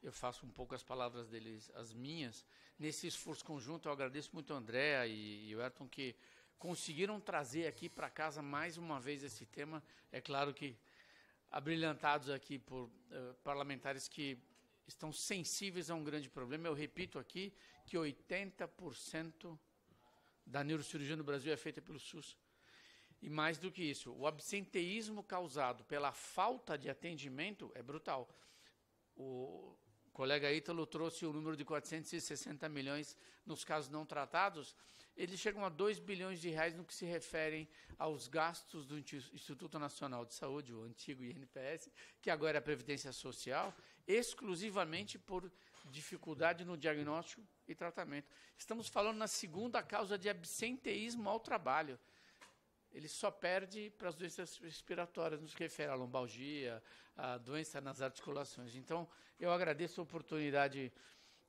eu faço um pouco as palavras deles, as minhas. Nesse esforço conjunto, eu agradeço muito a Andréa e o Ayrton, que conseguiram trazer aqui para casa mais uma vez esse tema. É claro que abrilhantados aqui por parlamentares que estão sensíveis a um grande problema. Eu repito aqui que 80% da neurocirurgia no Brasil é feita pelo SUS. E mais do que isso, o absenteísmo causado pela falta de atendimento é brutal. O colega Ítalo trouxe o número de 460 milhões nos casos não tratados. Eles chegam a 2 bilhões de reais no que se referem aos gastos do Instituto Nacional de Saúde, o antigo INPS, que agora é a Previdência Social, exclusivamente por dificuldade no diagnóstico e tratamento. Estamos falando na segunda causa de absenteísmo ao trabalho. Ele só perde para as doenças respiratórias, nos refere à lombalgia, à doença nas articulações. Então, eu agradeço a oportunidade,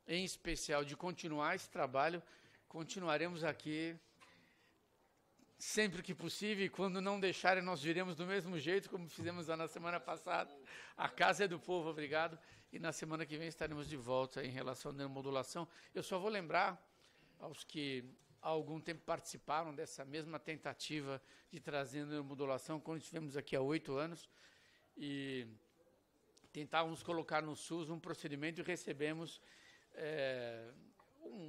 em especial, de continuar esse trabalho. Continuaremos aqui sempre que possível, e quando não deixarem, nós viremos do mesmo jeito, como fizemos lá na semana passada. A casa é do povo, obrigado. E na semana que vem estaremos de volta em relação à neuromodulação. Eu só vou lembrar aos que há algum tempo participaram dessa mesma tentativa de trazer neuromodulação, quando estivemos aqui há 8 anos, e tentávamos colocar no SUS um procedimento e recebemos,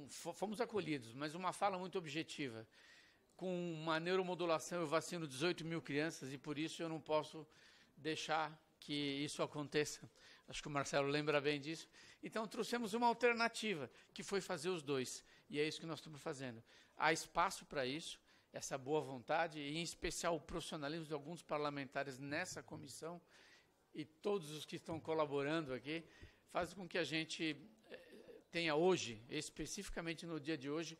fomos acolhidos, mas uma fala muito objetiva. Com uma neuromodulação eu vacino 18 mil crianças e por isso eu não posso deixar que isso aconteça. Acho que o Marcelo lembra bem disso. Então trouxemos uma alternativa, que foi fazer os dois. E é isso que nós estamos fazendo. Há espaço para isso, essa boa vontade, e em especial o profissionalismo de alguns parlamentares nessa comissão, e todos os que estão colaborando aqui, faz com que a gente tenha hoje, especificamente no dia de hoje,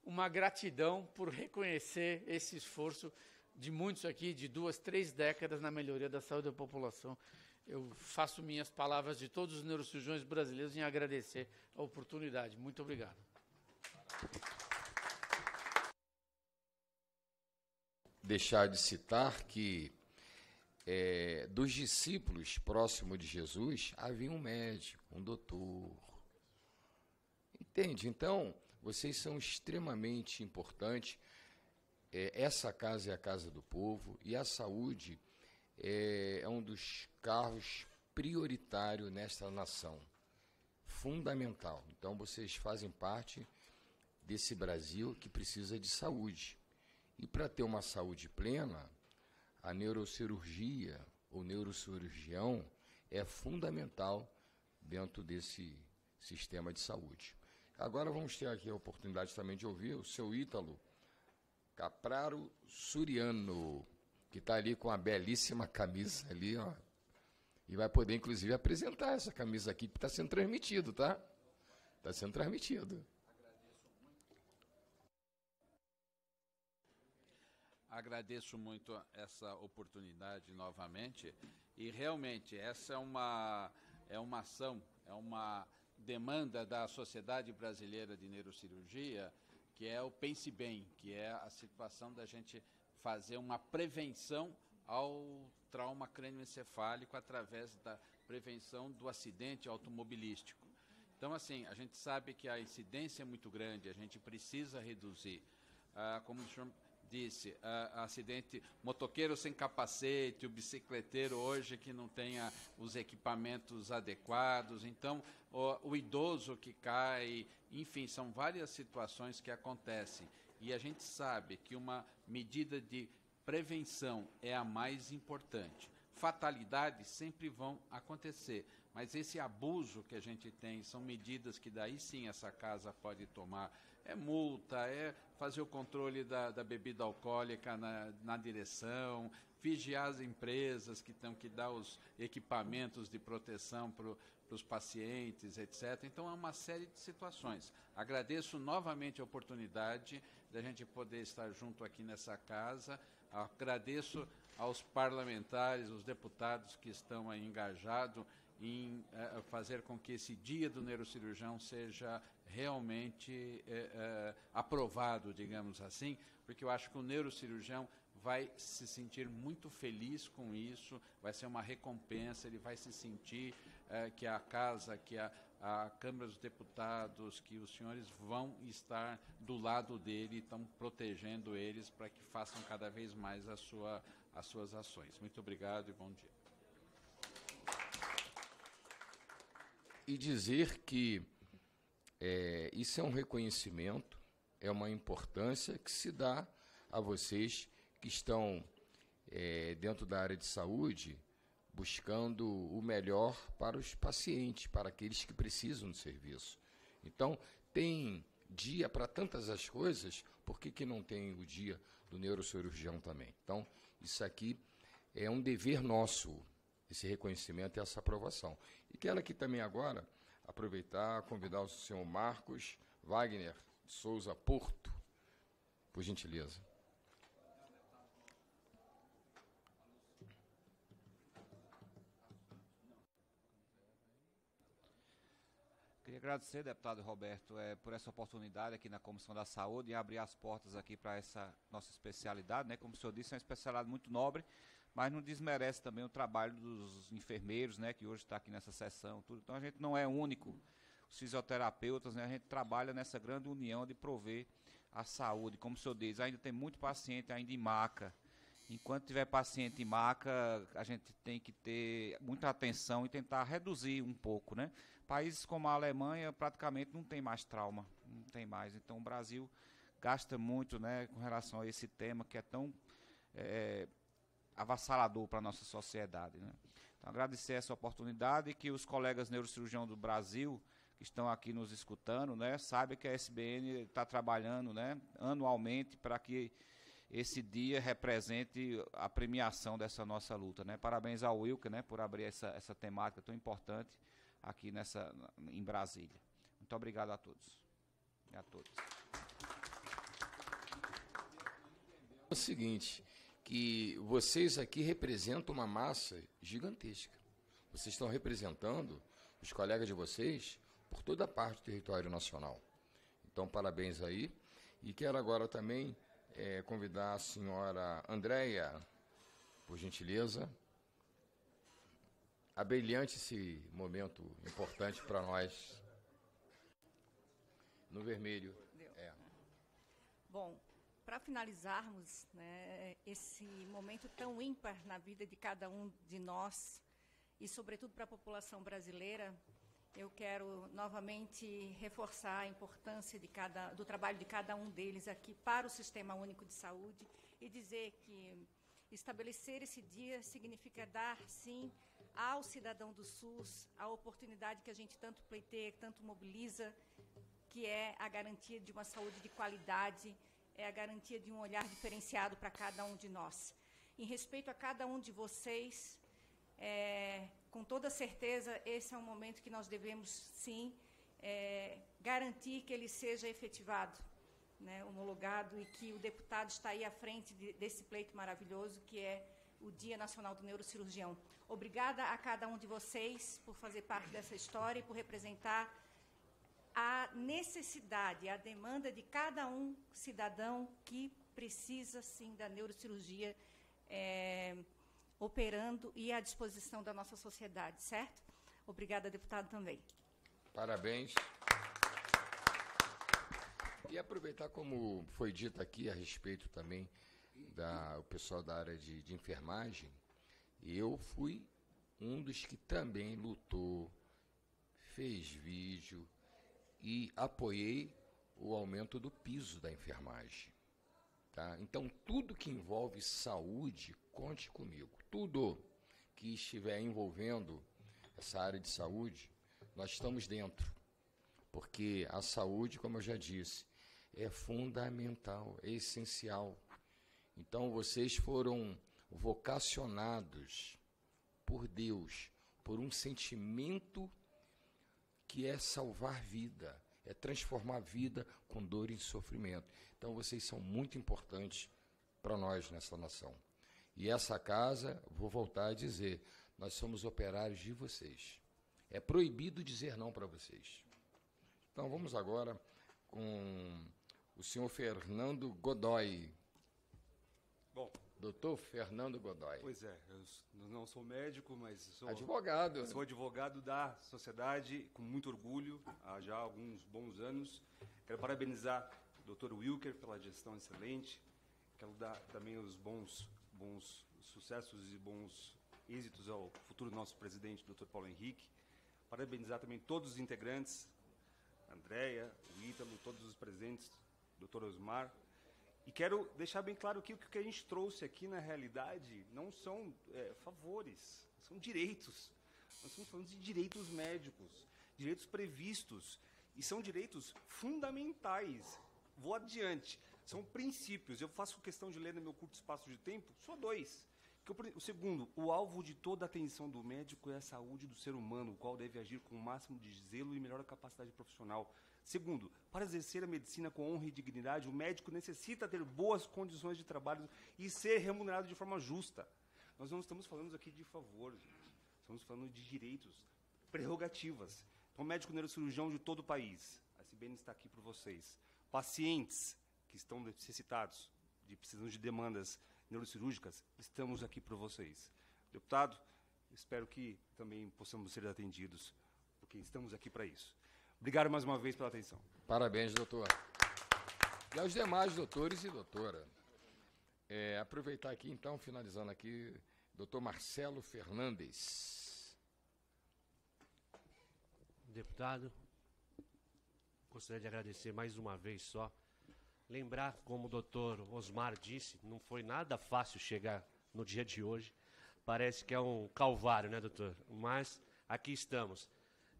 uma gratidão por reconhecer esse esforço de muitos aqui, de 2, 3 décadas na melhoria da saúde da população. Eu faço minhas palavras de todos os neurocirurgiões brasileiros em agradecer a oportunidade. Muito obrigado. Deixar de citar que dos discípulos próximos de Jesus havia um médico, um doutor. Entende? Então, vocês são extremamente importantes. Essa casa é a casa do povo e a saúde é um dos carros prioritários nesta nação. Fundamental. Então, vocês fazem parte desse Brasil que precisa de saúde. E para ter uma saúde plena, a neurocirurgia ou neurocirurgião é fundamental dentro desse sistema de saúde. Agora vamos ter aqui a oportunidade também de ouvir o seu Ítalo Capraro Suriano, que está ali com a belíssima camisa ali, ó, e vai poder, inclusive, apresentar essa camisa aqui, que está sendo transmitido, tá? Está sendo transmitido. Agradeço muito essa oportunidade novamente, e realmente essa é uma ação, é uma demanda da Sociedade Brasileira de Neurocirurgia, que é o Pense Bem, que é a situação da gente fazer uma prevenção ao trauma crânioencefálico através da prevenção do acidente automobilístico. Então, assim, a gente sabe que a incidência é muito grande, a gente precisa reduzir. Como o senhor disse, acidente, motoqueiro sem capacete, o bicicleteiro hoje que não tenha os equipamentos adequados, então o idoso que cai, enfim, são várias situações que acontecem. E a gente sabe que uma medida de prevenção é a mais importante. Fatalidades sempre vão acontecer, mas esse abuso que a gente tem são medidas que daí sim essa casa pode tomar. É multa, é fazer o controle da bebida alcoólica na direção, vigiar as empresas que têm que dar os equipamentos de proteção para os pacientes, etc. Então, é uma série de situações. Agradeço novamente a oportunidade da gente poder estar junto aqui nessa casa. Agradeço aos parlamentares, os deputados que estão aí engajados em fazer com que esse dia do neurocirurgião seja realmente aprovado, digamos assim, porque eu acho que o neurocirurgião vai se sentir muito feliz com isso, vai ser uma recompensa, ele vai se sentir que a casa, que a Câmara dos Deputados, que os senhores vão estar do lado dele, estão protegendo eles para que façam cada vez mais as suas ações. Muito obrigado e bom dia. E dizer que isso é um reconhecimento, é uma importância que se dá a vocês que estão dentro da área de saúde, buscando o melhor para os pacientes, para aqueles que precisam do serviço. Então, tem dia para tantas as coisas, por que não tem o dia do neurocirurgião também? Então, isso aqui é um dever nosso, esse reconhecimento e essa aprovação. E quero aqui também agora aproveitar, convidar o senhor Marcos Wagner de Souza Porto, por gentileza. Queria agradecer, deputado Roberto, por essa oportunidade aqui na Comissão da Saúde e abrir as portas aqui para essa nossa especialidade, né? Como o senhor disse, é uma especialidade muito nobre, mas não desmerece também o trabalho dos enfermeiros, né? Que hoje está aqui nessa sessão, tudo. Então a gente não é único, os fisioterapeutas, né? A gente trabalha nessa grande união de prover a saúde. Como o senhor diz, ainda tem muito paciente ainda em maca. Enquanto tiver paciente em maca, a gente tem que ter muita atenção e tentar reduzir um pouco, né? Países como a Alemanha praticamente não tem mais trauma, não tem mais. Então o Brasil gasta muito, né, com relação a esse tema que é tão avassalador para a nossa sociedade, né? Então agradecer essa oportunidade e que os colegas neurocirurgiões do Brasil que estão aqui nos escutando, né, saibam que a SBN está trabalhando, né, anualmente para que esse dia represente a premiação dessa nossa luta, né? Parabéns ao Wilker, né, por abrir essa temática tão importante aqui em Brasília. Muito obrigado a todos e a todas. É o seguinte, que vocês aqui representam uma massa gigantesca. Vocês estão representando os colegas de vocês por toda a parte do território nacional. Então, parabéns aí. E quero agora também convidar a senhora Andréia, por gentileza, abrilhante esse momento importante para nós. No vermelho. Bom, para finalizarmos, né, esse momento tão ímpar na vida de cada um de nós, e sobretudo para a população brasileira, eu quero novamente reforçar a importância do trabalho de cada um deles aqui para o Sistema Único de Saúde e dizer que Estabelecer esse dia significa dar, sim, ao cidadão do SUS a oportunidade que a gente tanto pleiteia, tanto mobiliza, que é a garantia de uma saúde de qualidade, é a garantia de um olhar diferenciado para cada um de nós. Em respeito a cada um de vocês, com toda certeza, esse é um momento que nós devemos, sim, garantir que ele seja efetivado, né, homologado, e que o deputado está aí à frente desse pleito maravilhoso, que é o Dia Nacional do Neurocirurgião. Obrigada a cada um de vocês por fazer parte dessa história e por representar a necessidade, a demanda de cada um cidadão que precisa, sim, da neurocirurgia operando e à disposição da nossa sociedade, certo? Obrigada, deputado, também. Parabéns. E aproveitar, como foi dito aqui a respeito também o pessoal da área de enfermagem, eu fui um dos que também lutou, fez vídeo e apoiei o aumento do piso da enfermagem. Tá? Então, tudo que envolve saúde, conte comigo. Tudo que estiver envolvendo essa área de saúde, nós estamos dentro. Porque a saúde, como eu já disse, é fundamental, é essencial. Então, vocês foram vocacionados por Deus, por um sentimento que é salvar vida, é transformar a vida com dor e sofrimento. Então, vocês são muito importantes para nós nessa nação. E essa casa, vou voltar a dizer, nós somos operários de vocês. É proibido dizer não para vocês. Então, vamos agora com o senhor Fernando Godoy. Bom, doutor Fernando Godoy. Pois é, eu não sou médico, mas sou advogado. Sou advogado da sociedade, com muito orgulho, há já alguns bons anos. Quero parabenizar o doutor Wilker pela gestão excelente. Quero dar também os bons sucessos e bons êxitos ao futuro nosso presidente, doutor Paulo Henrique. Parabenizar também todos os integrantes, a Andréia, o Ítalo, todos os presentes, doutor Osmar. E quero deixar bem claro que o que a gente trouxe aqui, na realidade, não são favores, são direitos. Nós estamos falando de direitos médicos, direitos previstos, e são direitos fundamentais. Vou adiante. São princípios. Eu faço questão de ler no meu curto espaço de tempo, só dois. O segundo, o alvo de toda a atenção do médico é a saúde do ser humano, o qual deve agir com o máximo de zelo e melhor capacidade profissional. Segundo, para exercer a medicina com honra e dignidade, o médico necessita ter boas condições de trabalho e ser remunerado de forma justa. Nós não estamos falando aqui de favor, gente. Estamos falando de direitos, prerrogativas. Então, médico neurocirurgião de todo o país, a SBN está aqui por vocês. Pacientes que estão necessitados, precisam de demandas neurocirúrgicas, estamos aqui por vocês. Deputado, espero que também possamos ser atendidos, porque estamos aqui para isso. Obrigado mais uma vez pela atenção. Parabéns, doutor. E aos demais doutores e doutora. Aproveitar aqui, então, finalizando aqui, doutor Marcelo Fernandes. Deputado, gostaria de agradecer mais uma vez só. Lembrar, como o doutor Osmar disse, não foi nada fácil chegar no dia de hoje. Parece que é um calvário, né, doutor? Mas aqui estamos.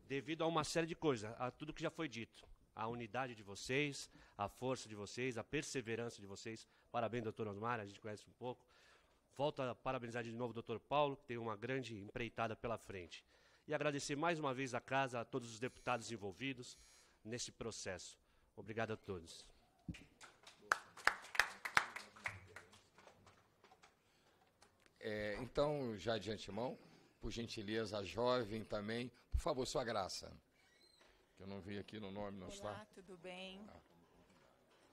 Devido a uma série de coisas, a tudo que já foi dito. A unidade de vocês, a força de vocês, a perseverança de vocês. Parabéns, doutor Osmar, a gente conhece um pouco. Volto a parabenizar de novo o doutor Paulo, que tem uma grande empreitada pela frente. E agradecer mais uma vez a casa, a todos os deputados envolvidos nesse processo. Obrigado a todos. Então, já de antemão, por gentileza, a jovem também, por favor, sua graça. Que eu não vi aqui no nome, não está? Olá, tudo bem?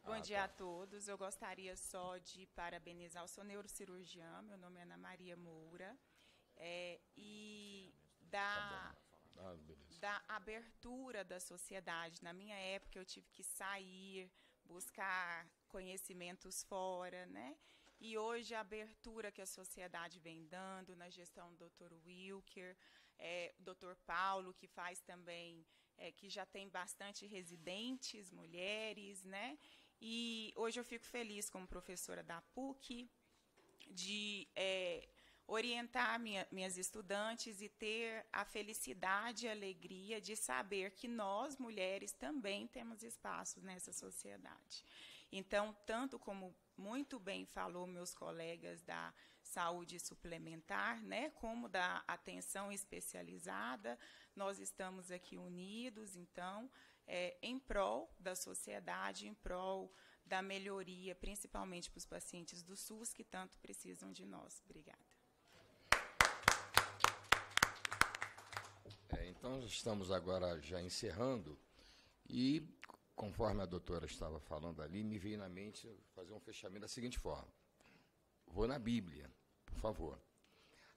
Bom dia a todos. Eu gostaria só de parabenizar o seu neurocirurgião, meu nome é Ana Maria Moura, e da abertura da sociedade. Na minha época, eu tive que sair, buscar conhecimentos fora, né? E hoje a abertura que a sociedade vem dando na gestão do Dr. Wilker, Dr. Paulo, que faz também, que já tem bastante residentes, mulheres, né? E hoje eu fico feliz como professora da PUC, de orientar minhas estudantes e ter a felicidade e a alegria de saber que nós, mulheres, também temos espaços nessa sociedade. Então, tanto como muito bem falou meus colegas da saúde suplementar, né, como da atenção especializada, nós estamos aqui unidos, então, em prol da sociedade, em prol da melhoria, principalmente para os pacientes do SUS, que tanto precisam de nós. Obrigada. Então, estamos agora já encerrando e, conforme a doutora estava falando ali, me veio na mente fazer um fechamento da seguinte forma. Vou na Bíblia, por favor.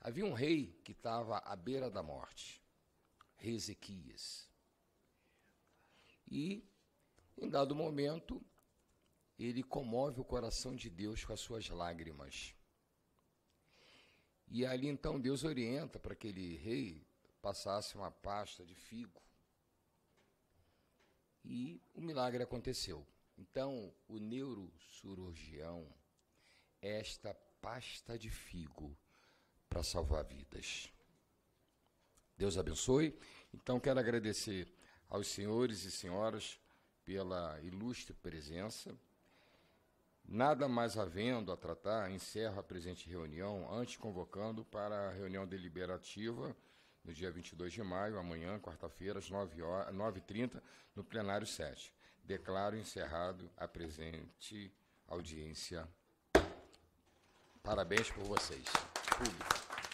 Havia um rei que estava à beira da morte, rei Ezequias. E, em dado momento, ele comove o coração de Deus com as suas lágrimas. E ali, então, Deus orienta para aquele rei passasse uma pasta de figo. E o milagre aconteceu. Então, o neurocirurgião é esta pasta de figo para salvar vidas. Deus abençoe. Então, quero agradecer aos senhores e senhoras pela ilustre presença. Nada mais havendo a tratar, encerro a presente reunião, antes convocando para a reunião deliberativa no dia 22 de maio, amanhã, quarta-feira, às 9h30, no plenário 7. Declaro encerrado a presente audiência. Parabéns por vocês. Público.